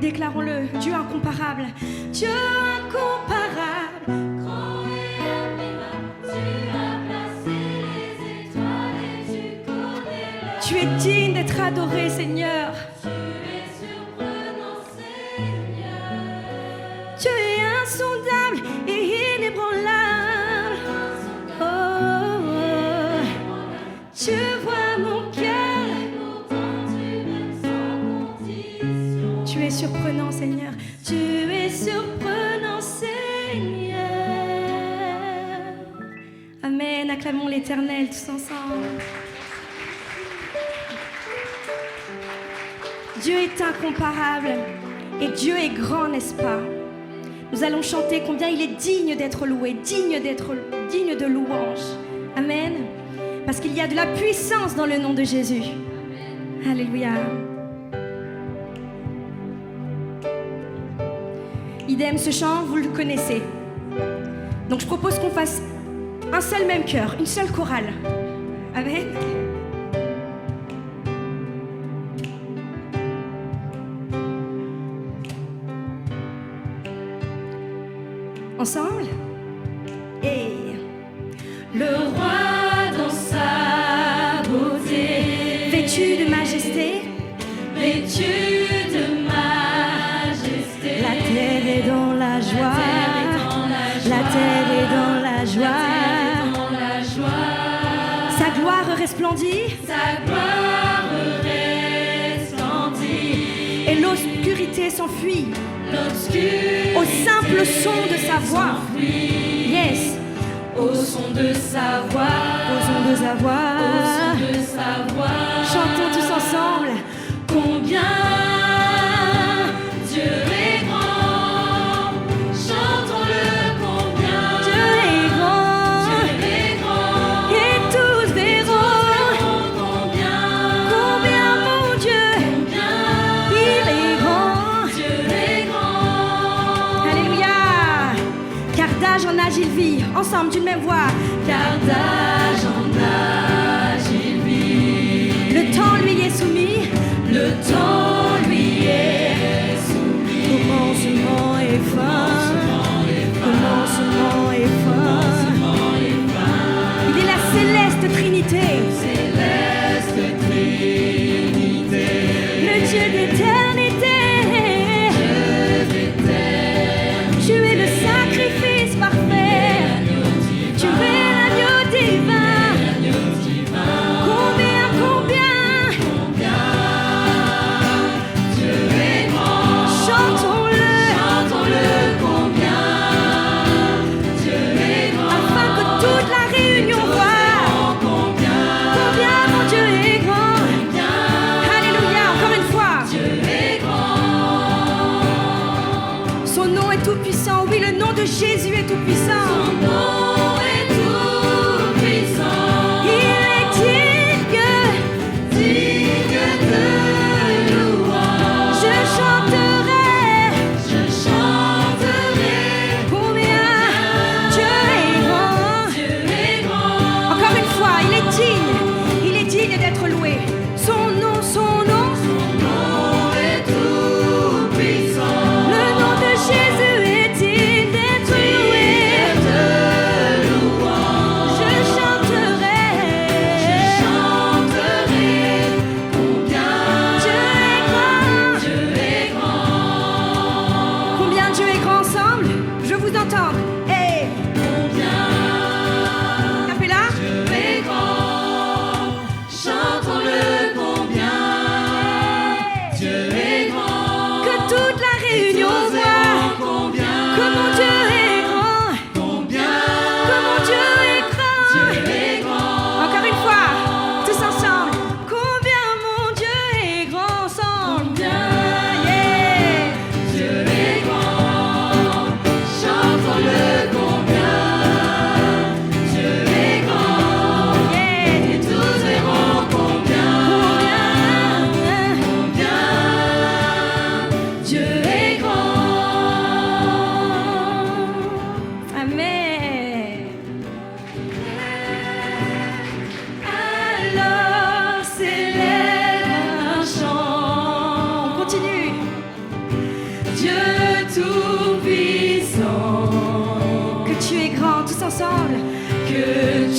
Déclarons-le, Dieu incomparable. Dieu incomparable. Grand et admirable, tu as placé les étoiles et tu connais l'heure. Tu es digne d'être adoré, Seigneur. Tu es surprenant, Seigneur. Tu es insondable et inébranlable. Oh, oh, oh. Tu vois mon cœur. Et pourtant tu m'aimes sans condition. Tu es surprenant, Seigneur. Tu es surprenant, Seigneur. Amen. Acclamons l'Éternel tous ensemble. Dieu est incomparable et Dieu est grand, n'est-ce pas? Nous allons chanter combien il est digne d'être loué, digne de louange. Amen. Parce qu'il y a de la puissance dans le nom de Jésus. Alléluia. Idem, ce chant, vous le connaissez. Donc je propose qu'on fasse un seul même chœur, une seule chorale. Amen. Ensemble. Et Le roi dans sa beauté, vêtu de majesté, vêtu de majesté. la terre est dans la joie. La terre est dans la joie. Dans la joie, Sa gloire resplendit sa gloire resplendit. et l'obscurité s'enfuit L'obscurité au simple son de sa voix. s'enfuit. Yes, Au son de sa voix, au son de sa au voix. son de sa voix. Chantons tous ensemble. Combien Dieu est grand, chantons-le combien Dieu est grand Dieu est grand, et tous verront combien combien mon Dieu, combien il est grand. Dieu est grand. Alléluia. Car d'âge en âge il vit. Ensemble d'une même voix. Car d'âge en âge il vit, Le temps lui est soumis. le temps lui est soumis. Commencement et fin. Commencement et fin. Il est la céleste Trinité. Céleste Trinité, Le Dieu d'éternité. Tu es le sacrifice parfait. Tu es l'agneau divin. Combien, combien Dieu est grand, chantons-le chantons-le combien Dieu est grand, afin que toute la réunion voie combien combien mon Dieu est grand. Alléluia, encore une fois. Dieu est grand. Son nom est tout puissant. Oui, le nom de Jésus est tout puissant. Son nom est tout puissant, Il est digne. digne de louange. Je chanterai combien Dieu est grand. Dieu est grand, Encore une fois, il est digne. Il est digne d'être loué. Son nom, son nom. son nom est tout puissant. Le nom de Jésus est digne d'être loué. De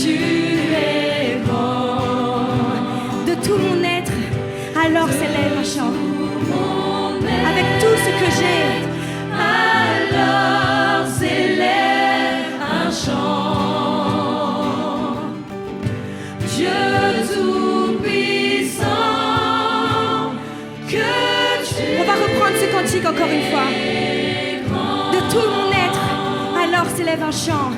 tu es grand. De tout mon être, alors s'élève un chant. Avec tout ce que j'ai, alors s'élève un chant. Dieu tout-puissant, que tu on va reprendre ce cantique encore une fois. De tout mon être, alors s'élève un chant.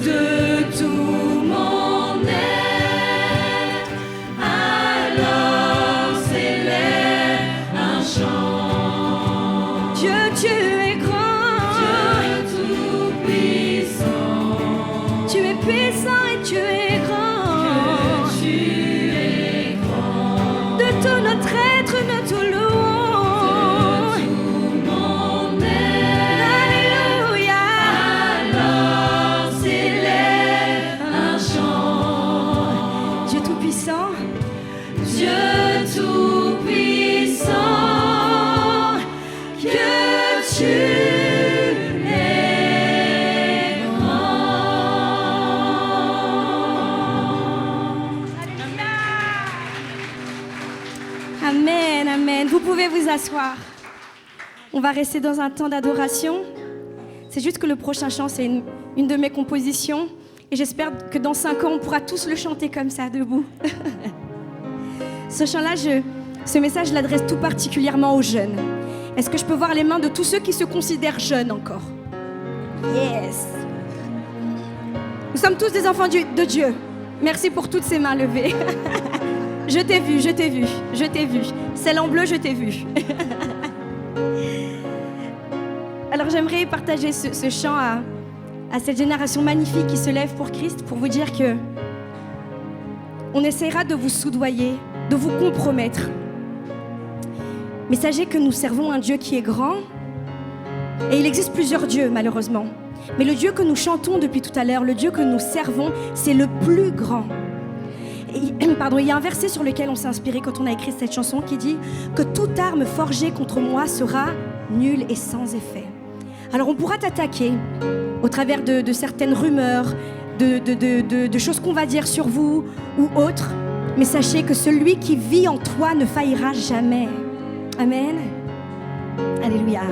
de tout mon être, alors s'élève un chant. Dieu, tu es grand. Dieu tout-puissant, Tu es puissant et tu es grand. que tu es grand. De tout notre être, nous te louons. De tout mon être, Alléluia. alors s'élève un chant. Dieu tout-puissant, Dieu tout-puissant, que tu es grand. Amen, amen. Vous pouvez vous asseoir. On va rester dans un temps d'adoration. C'est juste que le prochain chant, c'est une de mes compositions. Et j'espère que dans 5 ans, on pourra tous le chanter comme ça, debout. Ce chant-là, ce message, je l'adresse tout particulièrement aux jeunes. Est-ce que je peux voir les mains de tous ceux qui se considèrent jeunes encore? Yes. Nous sommes tous des enfants de Dieu. Merci pour toutes ces mains levées. Je t'ai vu, je t'ai vu, je t'ai vu. Celle en bleu, je t'ai vu. Alors j'aimerais partager ce chant à cette génération magnifique qui se lève pour Christ, pour vous dire que on essaiera de vous soudoyer, de vous compromettre. Mais sachez que nous servons un Dieu qui est grand, et il existe plusieurs dieux malheureusement. Mais le Dieu que nous chantons depuis tout à l'heure, le Dieu que nous servons, c'est le plus grand. Et, pardon, il y a un verset sur lequel on s'est inspiré quand on a écrit cette chanson qui dit que toute arme forgée contre moi sera nulle et sans effet. Alors on pourra t'attaquer au travers de certaines rumeurs, de choses qu'on va dire sur vous ou autres, mais sachez que celui qui vit en toi ne faillira jamais. Amen. Alléluia.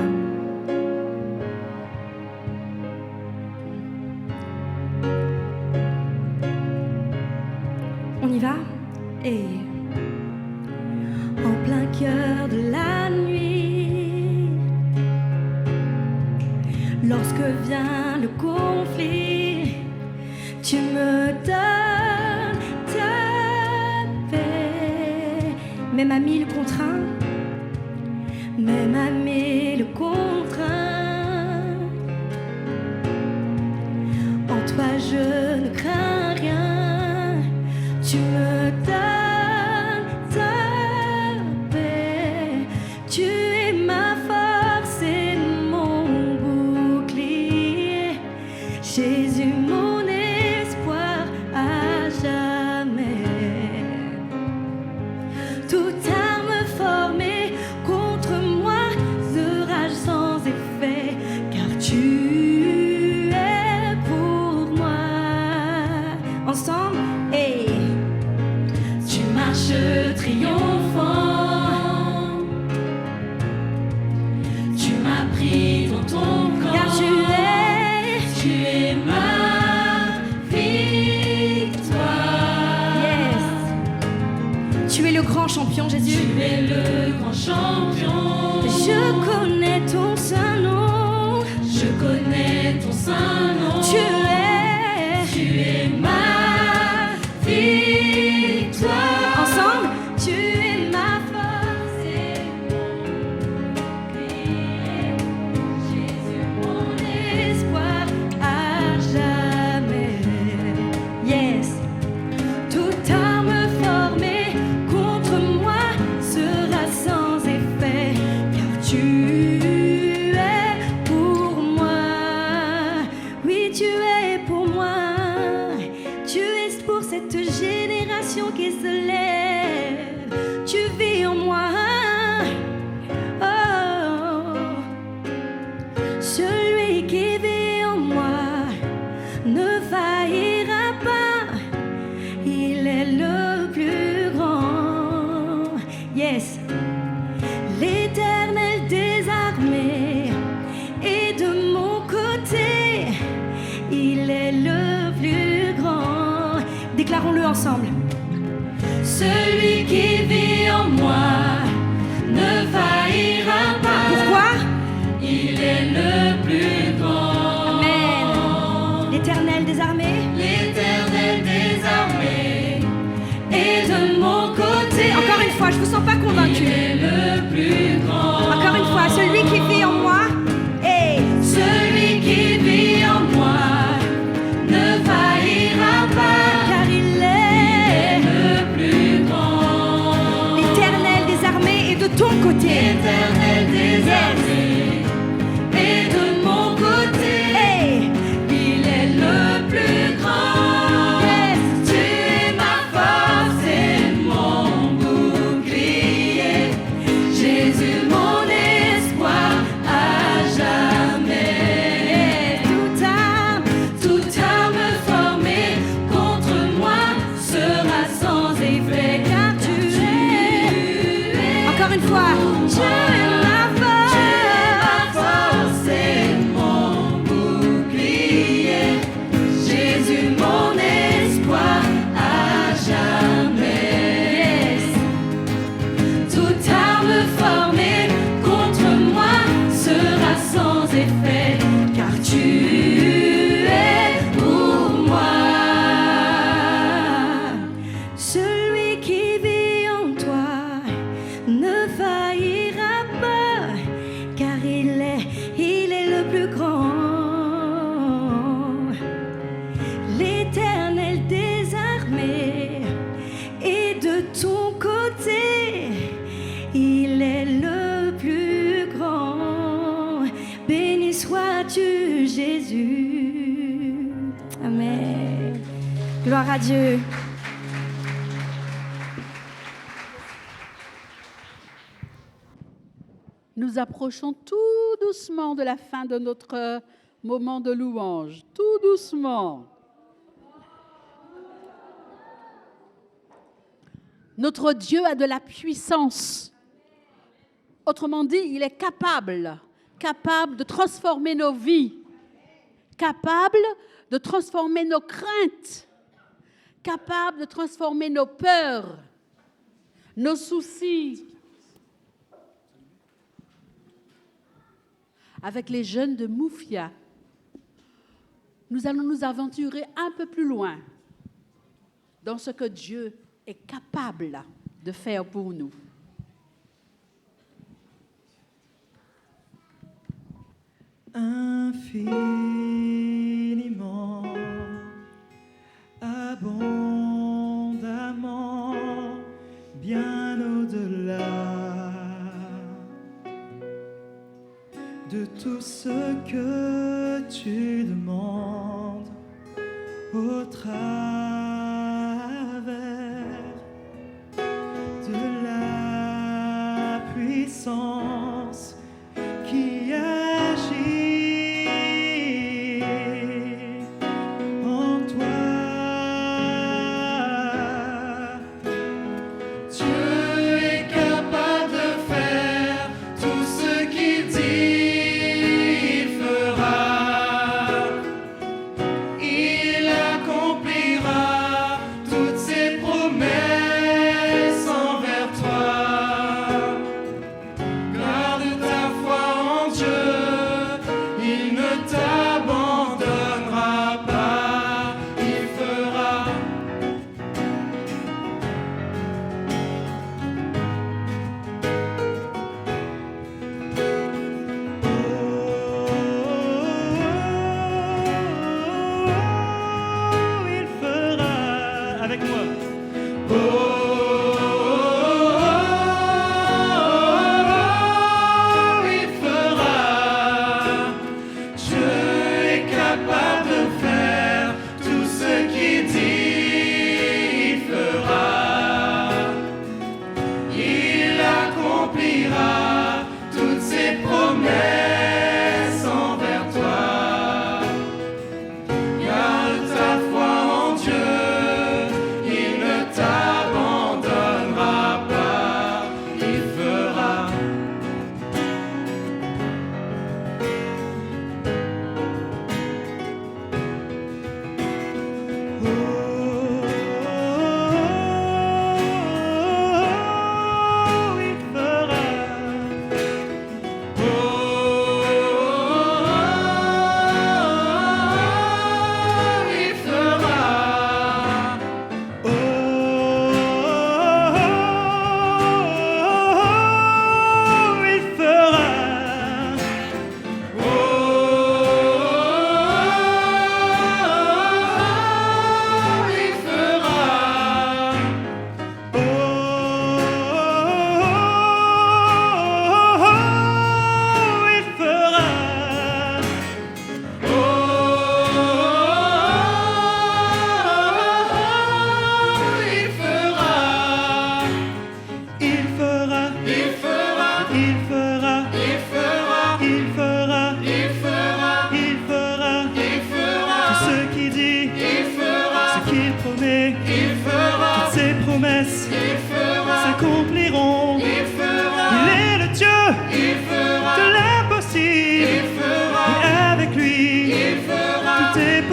On y va? Et en plein cœur de la nuit, lorsque vient le conflit, tu me donnes ta paix. Même à 1000 contre 1, même à 1000 contre 1, en toi je ne crains rien. Tu me donnes ta paix. Tu es ma force et mon bouclier. Jésus, mon espoir à jamais. Toute arme formée contre moi sera sans effet, car tu es pour moi. Ensemble, et Tu marches triomphant, tu m'as pris dans ton camp, car tu es ma victoire. yes, tu es le grand champion, Jésus. Tu es le grand champion. Je connais ton saint nom. Je connais ton saint nom. Tu es ma victoire. ensemble. Tu es ma force et Jésus, mon espoir à jamais. Yes. Toute arme formée contre moi sera sans effet, car tu es pour moi. Oui, tu es pour moi. Tu es pour cette génération qui se lève. Tu vis en moi. Oh, celui qui vit en moi ne faillira pas. Déclarons-le ensemble. Celui qui vit en moi ne faillira pas. Pourquoi? Il est le plus grand. Amen. L'Éternel des armées. L'Éternel des armées est de mon côté. Encore une fois, je vous sens pas convaincu. Il est le plus grand. Encore une fois, celui qui vit en moi. Et celui qui vit en moi ne faillira pas. car il est Le plus grand. l'Éternel des armées est de ton côté. L'Éternel des armées est de mon côté. Hey. Il est le plus grand. Yes. Tu es ma force et mon bouclier. Jésus, mon espoir à jamais. Toute arme formée contre moi sera sans effet, car tu es. Encore une fois. Tu es ma force et mon bouclier. Jésus, mon espoir à jamais. Toute arme formée contre moi sera sans effet, car tu es pour moi. Celui qui vit en toi ne faillira pas, car il est le plus grand. L'Éternel des armées est de ton côté. Il est le plus grand. Béni sois-tu, Jésus. Amen. Gloire à Dieu. Nous approchons tout doucement de la fin de notre moment de louange. Tout doucement. Notre Dieu a de la puissance. Autrement dit, il est capable de transformer nos vies, capable de transformer nos craintes, capable de transformer nos peurs, nos soucis. Avec les jeunes de Moufia, nous allons nous aventurer un peu plus loin dans ce que Dieu est capable de faire pour nous. Infiniment, abondamment, bien au-delà de tout ce que tu demandes au travers de la puissance qui agit en toi. Dieu est capable de faire tout ce qu'il dit, il fera. Il accomplit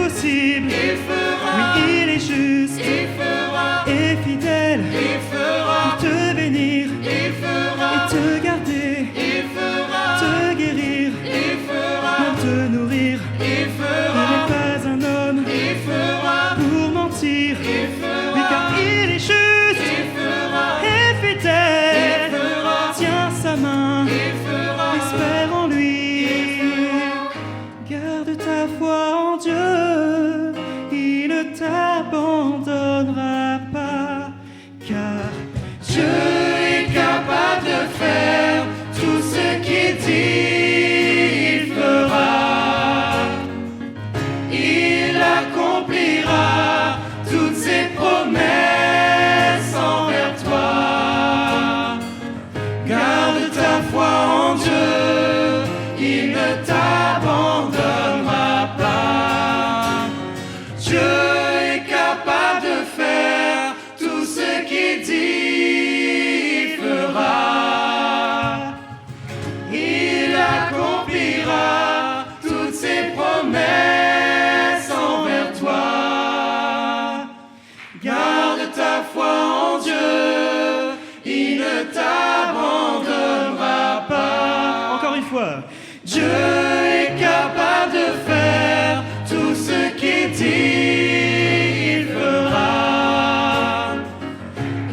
possible. il fera, Oui, il est juste il fera, et fidèle il fera, pour te bénir il et fera, te garder, il fera, te guérir, il fera, te nourrir. il Il fera, n'est pas un homme il fera, pour mentir. il fera, Oui, car il est juste il fera, et fidèle. il fera, Tiens sa main, il fera, espère en lui. Garde ta foi en Dieu, il ne t'abandonnera pas. Car Dieu est capable de faire tout ce qu'il dit, il fera. Il accomplira toutes ses promesses envers toi. Garde ta foi en Dieu, il ne t'abandonnera pas. Dieu est capable de faire tout ce qu'il dit, il fera. Il accomplira toutes ses promesses envers toi. Garde ta foi en Dieu, il ne t'abandonnera pas. encore une fois, Dieu est capable de faire tout ce qu'il dit, il fera.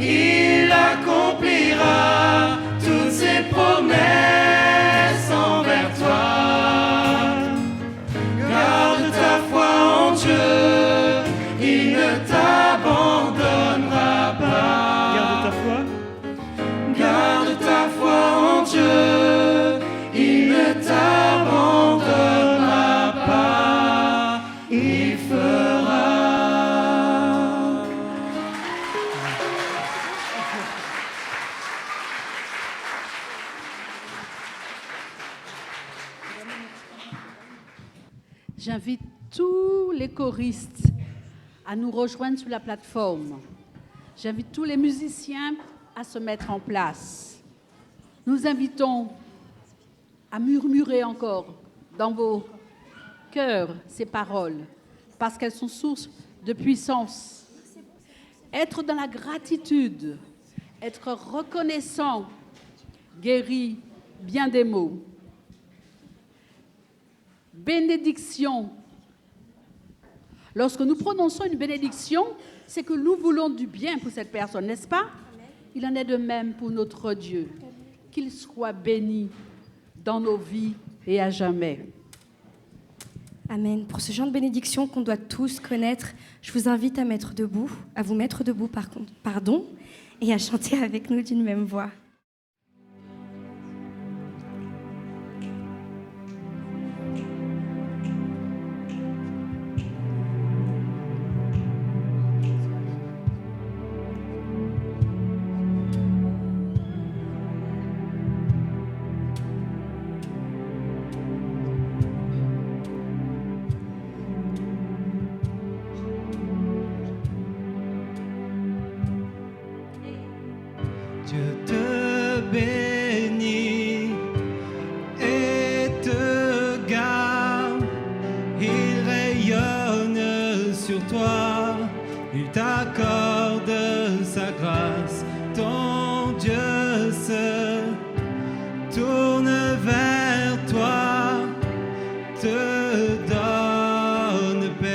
Il accomplira toutes ses promesses envers toi. Garde ta foi en Dieu, il ne t'abandonnera pas. garde ta foi. Garde ta foi en Dieu, il ne t'abandonnera pas, il fera. J'invite tous les choristes à nous rejoindre sur la plateforme. J'invite tous les musiciens à se mettre en place. Nous invitons à murmurer encore dans vos cœurs ces paroles, parce qu'elles sont source de puissance. Être dans la gratitude, être reconnaissant, guérit bien des maux. Bénédiction. Lorsque nous prononçons une bénédiction, c'est que nous voulons du bien pour cette personne, n'est-ce pas? Il en est de même pour notre Dieu. Qu'il soit béni dans nos vies et à jamais. Amen. Pour ce genre de bénédiction qu'on doit tous connaître, je vous invite à vous mettre debout pardon, et à chanter avec nous d'une même voix. Dieu te bénit et te garde. Il rayonne sur toi, il t'accorde sa grâce. Ton Dieu se tourne vers toi, te donne paix.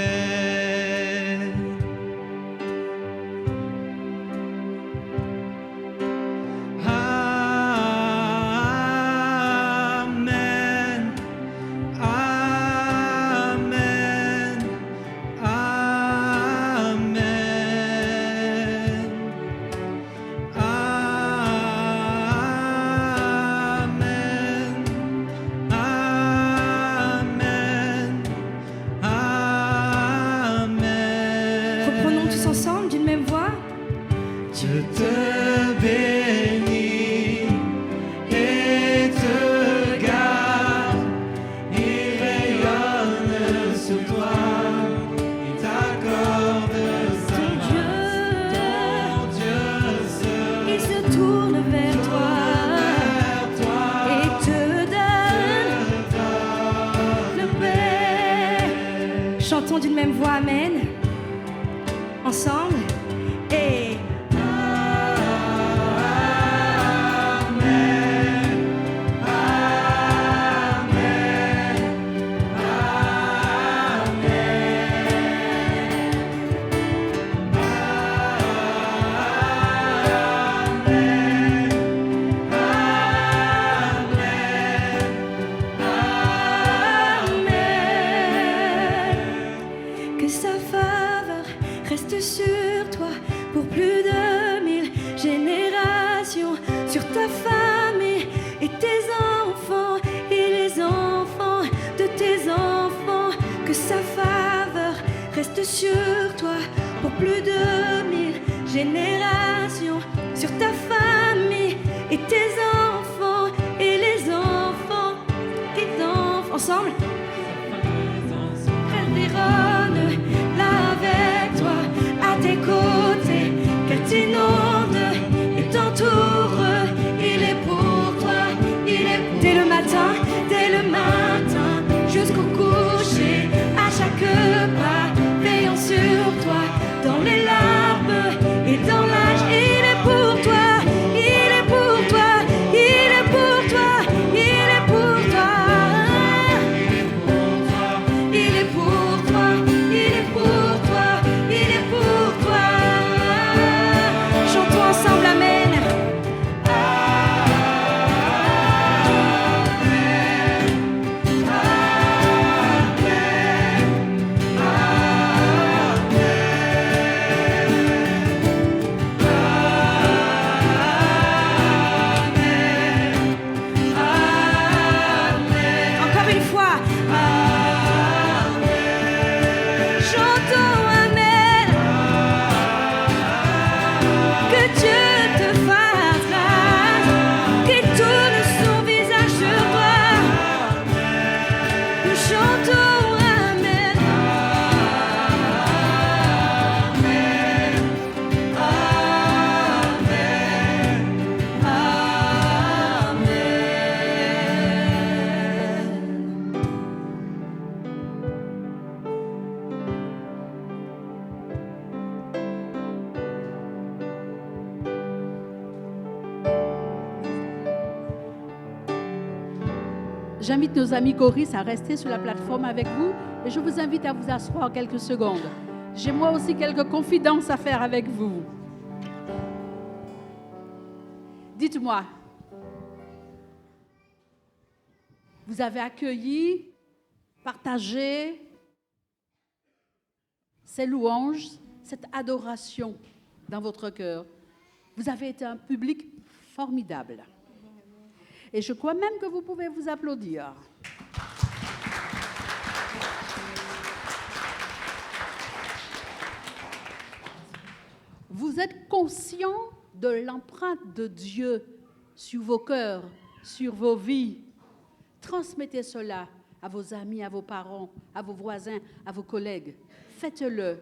Amen. Amen. Amen. Amen. Amen. Amen. Reprenons tous ensemble d'une même voix. Dieu te bénit et te garde. Il rayonne sur toi, il t'accorde sa grâce. Ton Dieu Il se tourne vers toi et te donne le paix. Chantons son d'une même voix, amen. Ensemble. Et que sa faveur reste sur toi pour plus de 1000 générations, sur ta famille et tes enfants et les enfants de tes enfants. Que sa faveur reste sur toi pour plus de 1000 générations, sur ta famille et tes enfants et les enfants, tes enfants. Ensemble. Frère Véronne, là avec toi, à tes côtés, qu'elle t'inonde et t'entoure. Il est pour toi, il est pour... Dès le matin, jusqu'au coucher, à chaque pas, veillant sur toi, dans les larmes et dans l'âge. Il est pour toi, il est pour toi, il est pour toi, il est pour toi. Il est pour toi, il est pour toi, il est pour toi. Chantons ensemble, amen. Encore une fois. Chantons amen. Que Dieu te fasse grâce, qu'il tourne son visage sur toi. Nous chantons amen. J'invite nos amis choristes à rester sur la plateforme avec vous et je vous invite à vous asseoir quelques secondes. J'ai moi aussi quelques confidences à faire avec vous. Dites-moi, vous avez accueilli, partagé ces louanges, cette adoration dans votre cœur. Vous avez été un public formidable. Et je crois même que vous pouvez vous applaudir. Vous êtes conscient de l'empreinte de Dieu sur vos cœurs, sur vos vies. Transmettez cela à vos amis, à vos parents, à vos voisins, à vos collègues. Faites-le.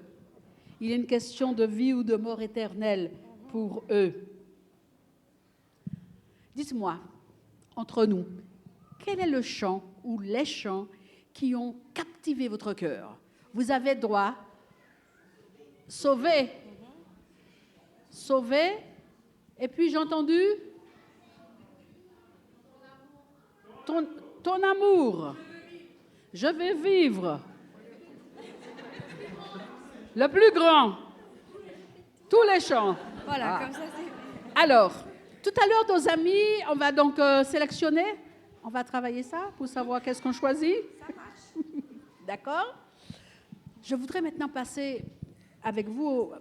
Il est une question de vie ou de mort éternelle pour eux. Dites-moi, entre nous, quel est le chant ou les chants qui ont captivé votre cœur? Vous avez droit. Sauvé. Sauvé. Et puis j'ai entendu ton amour. Je vais vivre. Le plus grand. Tous les chants. Voilà, comme ça c'est... Alors, tout à l'heure, nos amis, on va donc sélectionner. On va travailler ça pour savoir qu'est-ce qu'on choisit. Ça marche. D'accord? Je voudrais maintenant passer avec vous,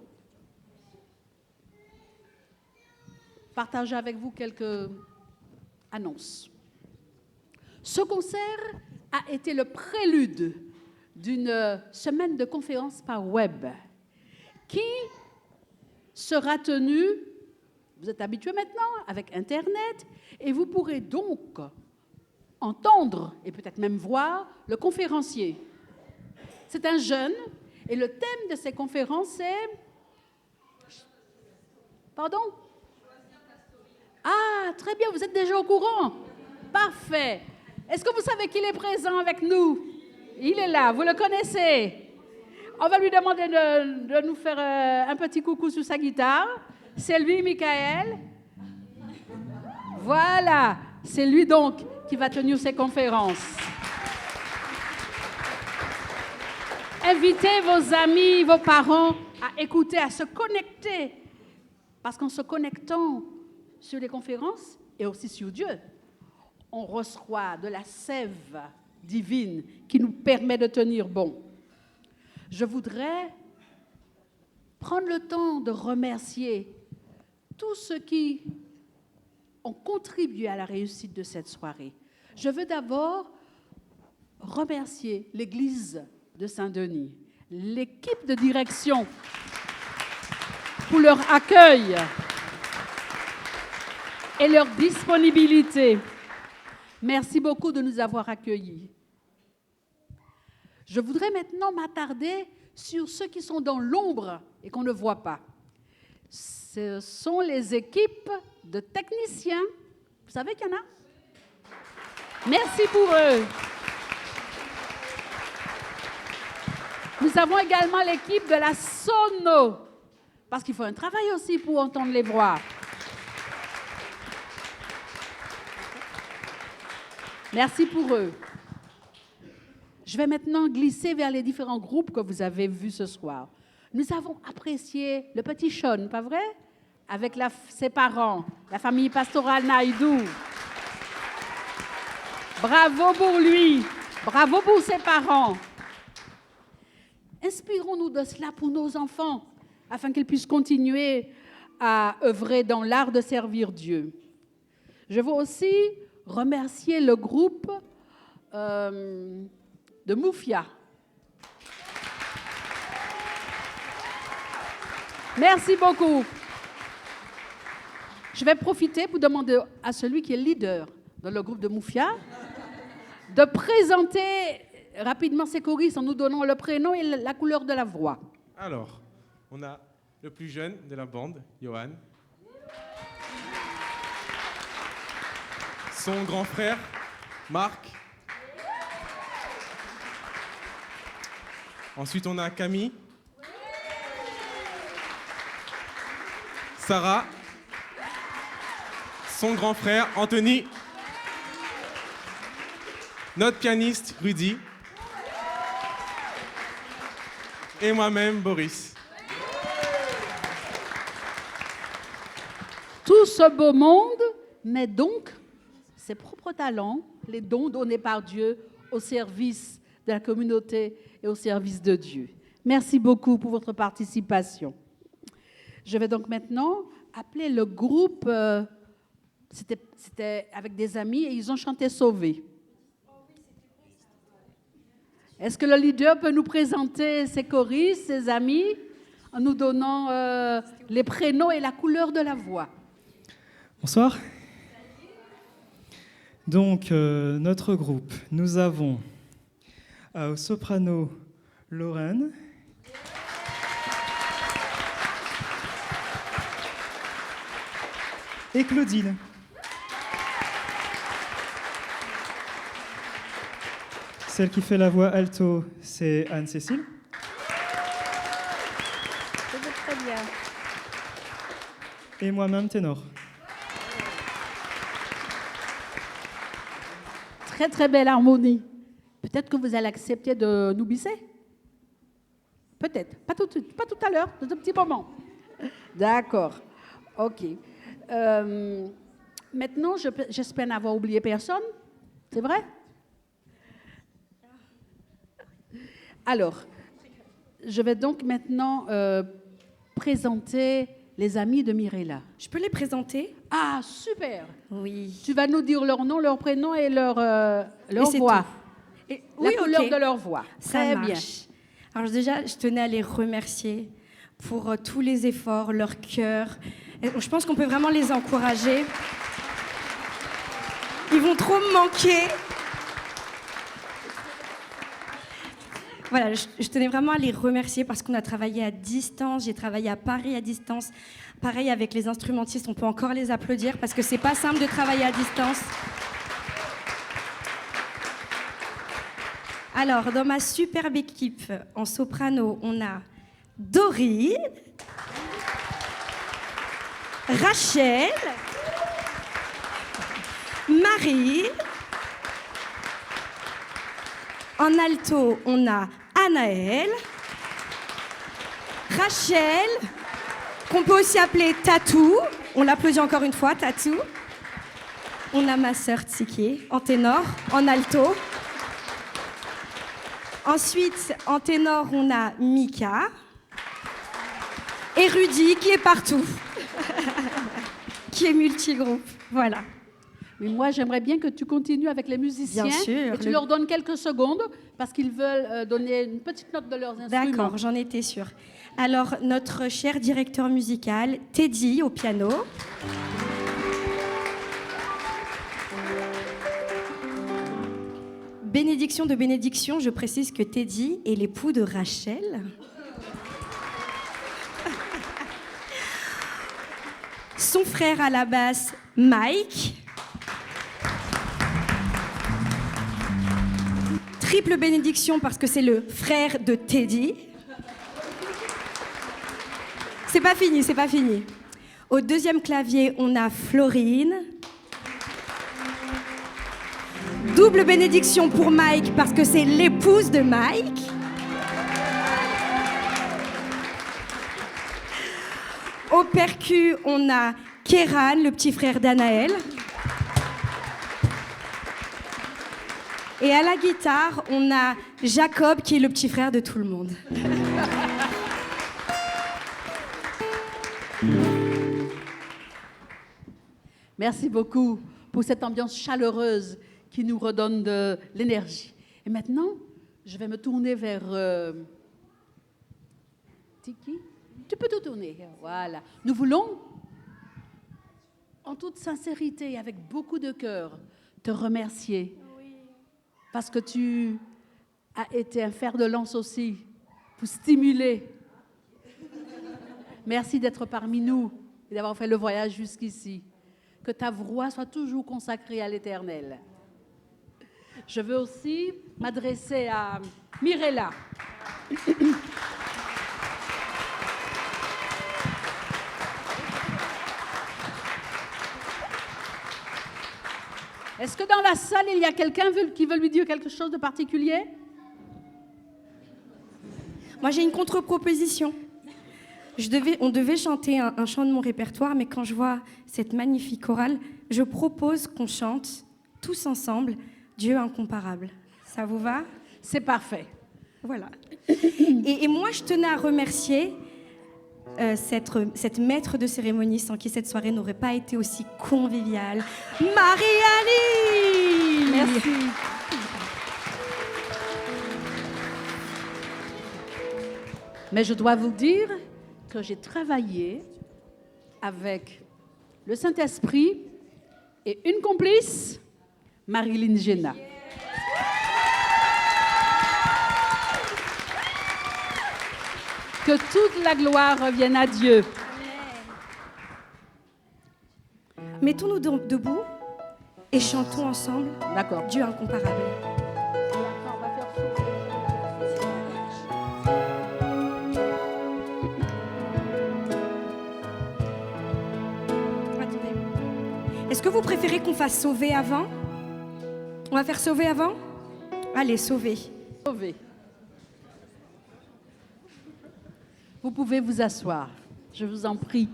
partager avec vous quelques annonces. Ce concert a été le prélude d'une semaine de conférences par web qui sera tenue, vous êtes habitués maintenant, avec Internet, et vous pourrez donc entendre et peut-être même voir le conférencier. C'est un jeune, et le thème de ces conférences, c'est... Pardon? Ah, très bien, vous êtes déjà au courant. Parfait. Est-ce que vous savez qu'il est présent avec nous? Il est là, vous le connaissez. On va lui demander de nous faire un petit coucou sur sa guitare. C'est lui, Michael. Voilà, c'est lui donc qui va tenir ces conférences. Invitez vos amis, vos parents à écouter, à se connecter. Parce qu'en se connectant sur les conférences et aussi sur Dieu, on reçoit de la sève divine qui nous permet de tenir bon. Je voudrais prendre le temps de remercier tous ceux qui ont contribué à la réussite de cette soirée. Je veux d'abord remercier l'Église de Saint-Denis, l'équipe de direction pour leur accueil et leur disponibilité. Merci beaucoup de nous avoir accueillis. Je voudrais maintenant m'attarder sur ceux qui sont dans l'ombre et qu'on ne voit pas. Ce sont les équipes de techniciens. Vous savez qu'il y en a? Merci pour eux. Nous avons également l'équipe de la sono, parce qu'il faut un travail aussi pour entendre les voix. Merci pour eux. Je vais maintenant glisser vers les différents groupes que vous avez vus ce soir. Nous avons apprécié le petit Sean, pas vrai? Avec ses parents, la famille pastorale Naïdou. Bravo pour lui, bravo pour ses parents. Inspirons-nous de cela pour nos enfants, afin qu'ils puissent continuer à œuvrer dans l'art de servir Dieu. Je veux aussi remercier le groupe de Moufia. Merci beaucoup. Je vais profiter pour demander à celui qui est leader dans le groupe de Moufia de présenter rapidement ses choristes en nous donnant le prénom et la couleur de la voix. Alors, on a le plus jeune de la bande, Johan. Son grand frère, Marc. Ensuite, on a Camille. Sarah. Son grand frère, Anthony. Notre pianiste, Rudy. Et moi-même, Boris. Tout ce beau monde met donc ses propres talents, les dons donnés par Dieu au service de la communauté et au service de Dieu. Merci beaucoup pour votre participation. Je vais donc maintenant appeler le groupe, c'était avec des amis et ils ont chanté « Sauvé ». Est-ce que le leader peut nous présenter ses choristes, ses amis, en nous donnant les prénoms et la couleur de la voix? Bonsoir. Donc, notre groupe, nous avons au soprano Lorraine, et Claudine. Celle qui fait la voix alto, c'est Anne-Cécile. Très bien. Et moi-même, ténor. Très, très belle harmonie. Peut-être que vous allez accepter de nous bisser? Peut-être. Pas tout à l'heure, dans un petit moment. D'accord. OK. Maintenant, j'espère n'avoir oublié personne. C'est vrai? Alors, je vais donc maintenant présenter les amis de Mirella. Je peux les présenter? Ah, super! Oui. Tu vas nous dire leur nom, leur prénom et leur voix. Et, La couleur de leur voix. Très bien. Alors déjà, je tenais à les remercier pour tous les efforts, leur cœur. Et je pense qu'on peut vraiment les encourager. Ils vont trop me manquer. Voilà, je tenais vraiment à les remercier parce qu'on a travaillé à distance. J'ai travaillé à Paris à distance. Pareil avec les instrumentistes, on peut encore les applaudir parce que c'est pas simple de travailler à distance. Alors, dans ma superbe équipe, en soprano, on a Dorine, Rachel, Marie. En alto, on a Anaëlle, Rachel, qu'on peut aussi appeler Tatou. On l'applaudit encore une fois, Tatou. On a ma sœur Tsiki, en ténor, en alto. Ensuite, en ténor, on a Mika. Et Rudy, qui est partout. Qui est multigroupe. Voilà. Mais moi, j'aimerais bien que tu continues avec les musiciens. Bien sûr. Et tu leur donnes quelques secondes parce qu'ils veulent donner une petite note de leurs instruments. D'accord, j'en étais sûre. Alors, notre cher directeur musical, Teddy, au piano. Bénédiction de bénédiction, je précise que Teddy est l'époux de Rachel. Son frère à la basse, Mike. Triple bénédiction parce que c'est le frère de Teddy. C'est pas fini, c'est pas fini. Au deuxième clavier, on a Florine. Double bénédiction pour Mike parce que c'est l'épouse de Mike. Au percu, on a Kéran, le petit frère d'Anaëlle. Et à la guitare, on a Jacob, qui est le petit frère de tout le monde. Merci beaucoup pour cette ambiance chaleureuse qui nous redonne de l'énergie. Et maintenant, je vais me tourner vers Tiki. Tu peux te tourner. Voilà. Nous voulons, en toute sincérité et avec beaucoup de cœur, te remercier. Parce que tu as été un fer de lance aussi pour stimuler. Merci d'être parmi nous et d'avoir fait le voyage jusqu'ici. Que ta voix soit toujours consacrée à l'Éternel. Je veux aussi m'adresser à Mirella. Est-ce que dans la salle, il y a quelqu'un qui veut lui dire quelque chose de particulier? Moi, j'ai une contre-proposition. On devait chanter un chant de mon répertoire, mais quand je vois cette magnifique chorale, je propose qu'on chante tous ensemble Dieu incomparable. Ça vous va? C'est parfait. Voilà. Et moi, je tenais à remercier cette maître de cérémonie sans qui cette soirée n'aurait pas été aussi conviviale. Marie-Annie! Merci. Mais je dois vous dire que j'ai travaillé avec le Saint-Esprit et une complice, Marilyn Géna. Que toute la gloire revienne à Dieu. Mettons-nous debout et chantons ensemble D'accord. Dieu incomparable. Attendez. Est-ce que vous préférez qu'on fasse sauver avant? On va faire sauver avant? Allez, sauver. Sauvé. Vous pouvez vous asseoir, je vous en prie.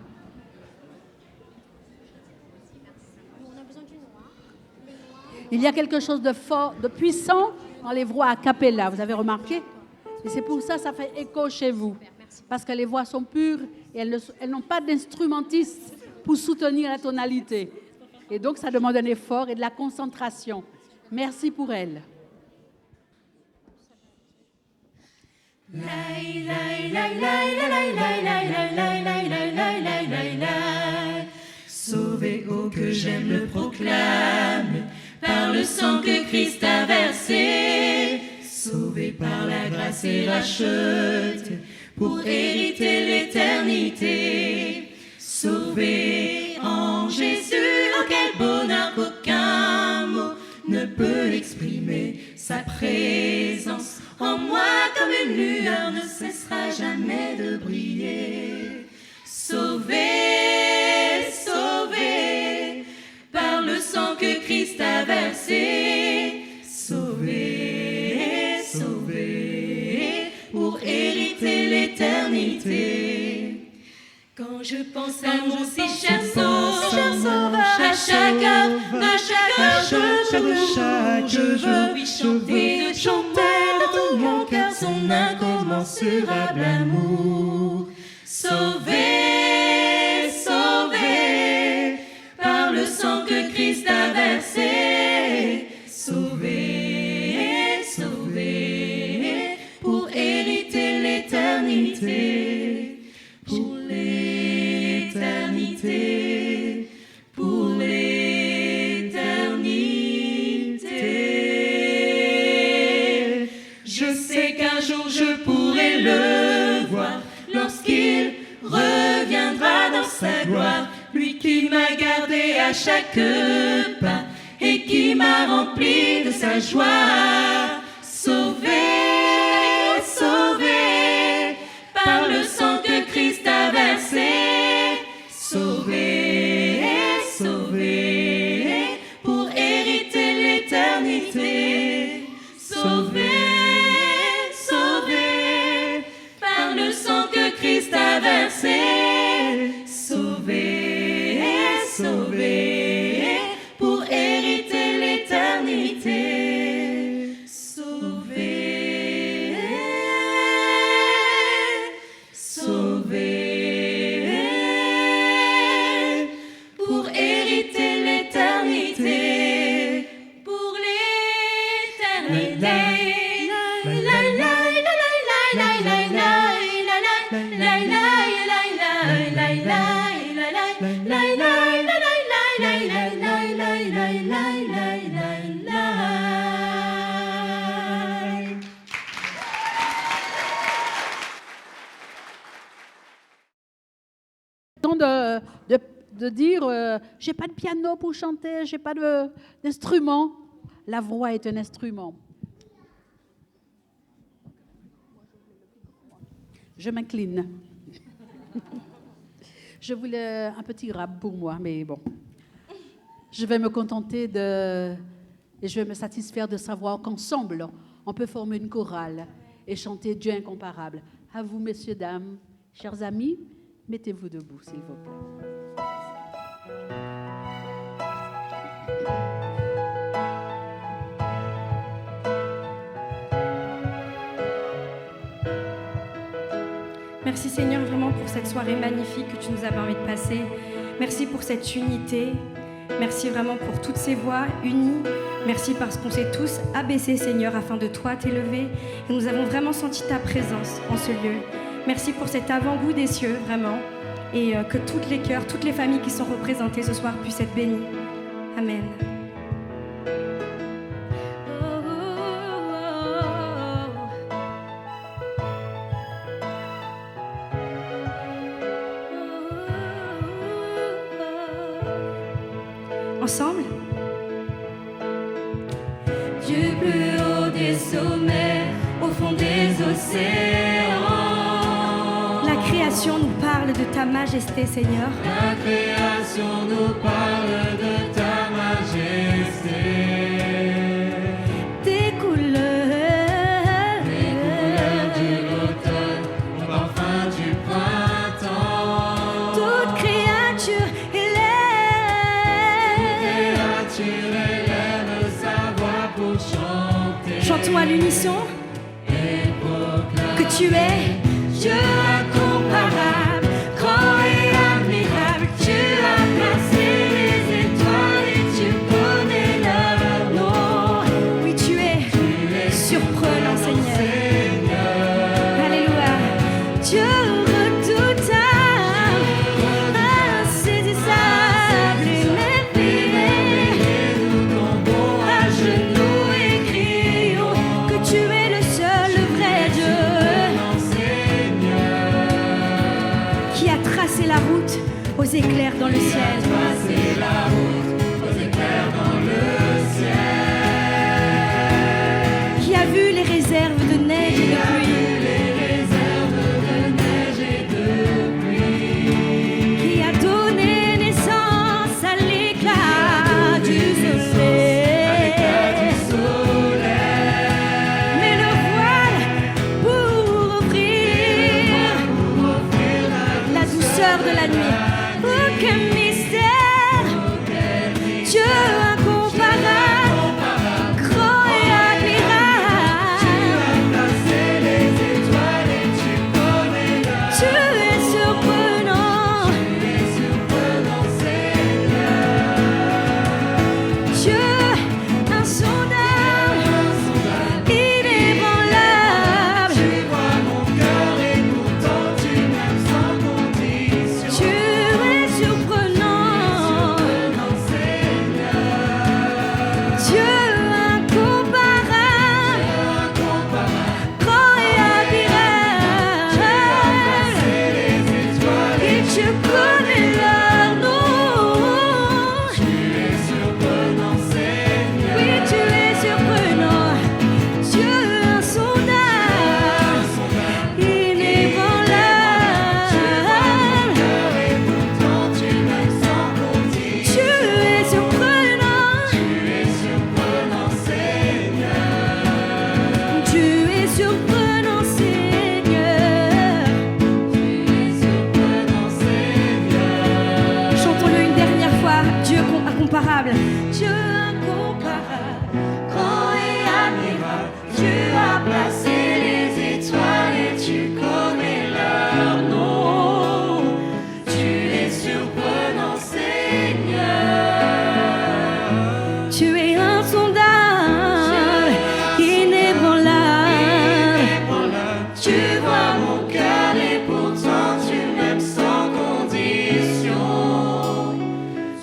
Il y a quelque chose de fort, de puissant dans les voix a cappella, vous avez remarqué? Et c'est pour ça que ça fait écho chez vous. Parce que les voix sont pures et elles n'ont pas d'instrumentiste pour soutenir la tonalité. Et donc ça demande un effort et de la concentration. Merci pour elles. Sauvé, oh que j'aime le proclamer, par le sang que Christ a versé. Sauvé par la grâce et racheté, pour hériter l'éternité. Sauvé en Jésus, oh quel bonheur qu'aucun mot ne peut exprimer sa présence. de briller. Sauvé, sauvé, par le sang que Christ a versé. Sauvé, sauvé, pour hériter l'éternité. Quand je pense à mon si cher sauveur, à chaque heure, je veux lui chanter de tout mon cœur son incommensurable amour. Sauvé, sauvé, par le sang que Christ a versé. Sauvé, sauvé, pour hériter l'éternité. Pour l'éternité, pour l'éternité. Je sais qu'un jour je pourrai le voir lorsqu'il reviendra dans sa gloire. Lui qui m'a gardé à chaque pas et qui m'a rempli de sa joie. Sauvé, sauvé, par le sang que Christ a versé. Sauvé, sauvé, pour hériter l'éternité. Sauvé, sauvé, par le sang que Christ a versé. Sauvé, sauvé, pour hériter l'éternité. Sauvé, sauvé, pour hériter l'éternité. Pour l'éternité. De dire j'ai pas de piano pour chanter, j'ai pas d'instrument. La voix est un instrument. Je m'incline. Je voulais un petit rap pour moi, mais bon. Je vais me contenter et je vais me satisfaire de savoir qu'ensemble, on peut former une chorale et chanter Dieu incomparable. À vous, messieurs, dames, chers amis, mettez-vous debout, s'il vous plaît. Merci Seigneur vraiment pour cette soirée magnifique que tu nous as permis de passer. Merci pour cette unité. Merci vraiment pour toutes ces voix unies. Merci parce qu'on s'est tous abaissés Seigneur afin de toi t'élever. Et nous avons vraiment senti ta présence en ce lieu. Merci pour cet avant-goût des cieux vraiment. Et que tous les cœurs, toutes les familles qui sont représentées ce soir puissent être bénies. Amen. Ensemble. Du plus haut des sommets, au fond des océans. La création nous parle de ta majesté, Seigneur. La création nous parle de ta majesté. Tes couleurs de l'automne, au parfum du printemps. Toute créature élève sa voix pour chanter. Chantons à l'unisson que tu es Dieu incomparable, grand et admirable. Tu as placé les étoiles et tu connais leur nom. Oui, tu es surprenant, Seigneur. Alléluia. Dieu redoutable, insaisissable, inépuisable. Nous tombons à genoux et crions que tu es le seul, le vrai Dieu. Qui a tracé la route aux éclairs dans le ciel. Tracé la route aux éclairs dans le ciel. Qui a vu les réserves de neige et de pluie. Les réserves de neige l'heure de la nuit. Oh, quel mystère, Dieu incomparable, grand et admirable. Tu es surprenant, Dieu insondable, inébranlable. Tu vois mon cœur et pourtant tu m'aimes sans condition. Tu es surprenant, Dieu incomparable, grand et admirable. Et tu connais leur nom. Oui, tu es surprenant, Dieu insondable, inébranlable. Tu es surprenant, tu es surprenant, Seigneur. Chantons-le une dernière fois, Dieu incomparable. Dieu incomparable, grand et admirable. Tu as placé les étoiles et tu connais leur nom. Tu es surprenant, Seigneur. Tu es insondable, inébranlable. Tu vois mon cœur et pourtant tu m'aimes sans condition.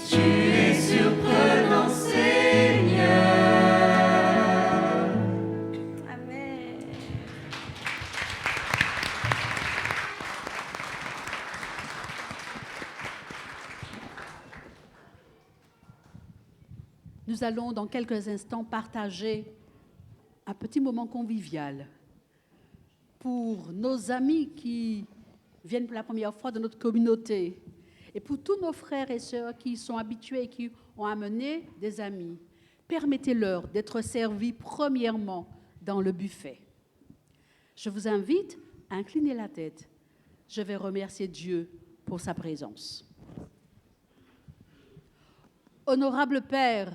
Tu es surprenant, Seigneur. Amen. Nous allons dans quelques instants partager un petit moment convivial pour nos amis qui viennent pour la première fois dans notre communauté et pour tous nos frères et sœurs qui sont habitués et qui ont amené des amis. Permettez-leur d'être servis premièrement dans le buffet. Je vous invite à incliner la tête. Je vais remercier Dieu pour sa présence. Honorable Père,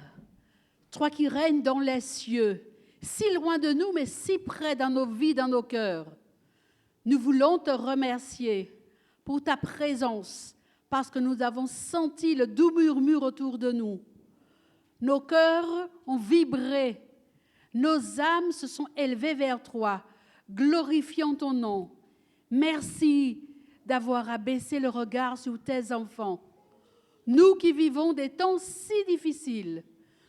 toi qui règnes dans les cieux, si loin de nous, mais si près dans nos vies, dans nos cœurs, nous voulons te remercier pour ta présence, parce que nous avons senti le doux murmure autour de nous. Nos cœurs ont vibré, nos âmes se sont élevées vers toi, glorifiant ton nom. Merci d'avoir abaissé le regard sur tes enfants. Nous qui vivons des temps si difficiles,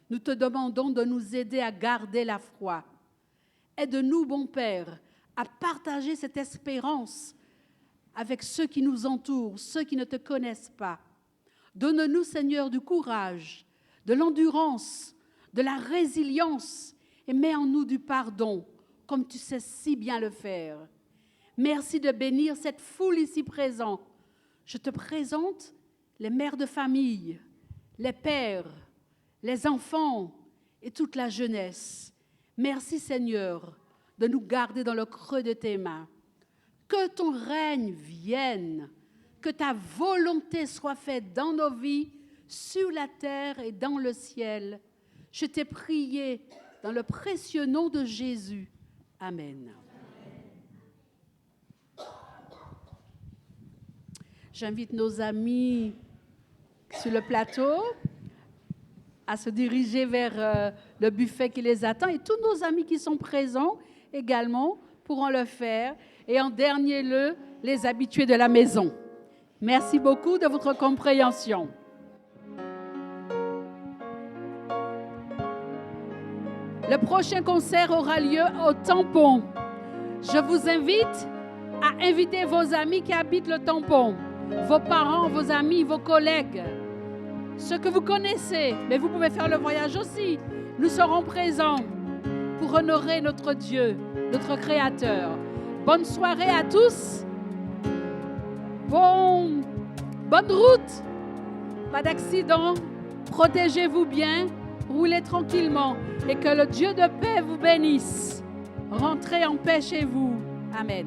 nous te demandons de nous aider à garder la foi. Aide-nous, bon Père, à partager cette espérance avec ceux qui nous entourent, ceux qui ne te connaissent pas. Donne-nous, Seigneur, du courage, de l'endurance, de la résilience et mets en nous du pardon, comme tu sais si bien le faire. Merci de bénir cette foule ici présente. Je te présente les mères de famille, les pères, les enfants et toute la jeunesse. Merci, Seigneur, de nous garder dans le creux de tes mains. Que ton règne vienne, que ta volonté soit faite dans nos vies, sur la terre et dans le ciel. Je t'ai prié dans le précieux nom de Jésus. Amen. J'invite nos amis sur le plateau à se diriger vers le buffet qui les attend. Et tous nos amis qui sont présents également pourront le faire. Et en dernier lieu, les habitués de la maison. Merci beaucoup de votre compréhension. Le prochain concert aura lieu au Tampon. Je vous invite à inviter vos amis qui habitent le Tampon, vos parents, vos amis, vos collègues, ceux que vous connaissez, mais vous pouvez faire le voyage aussi. Nous serons présents pour honorer notre Dieu, notre Créateur. Bonne soirée à tous. Bonne route. Pas d'accident. Protégez-vous bien. Roulez tranquillement. Et que le Dieu de paix vous bénisse. Rentrez en paix chez vous. Amen.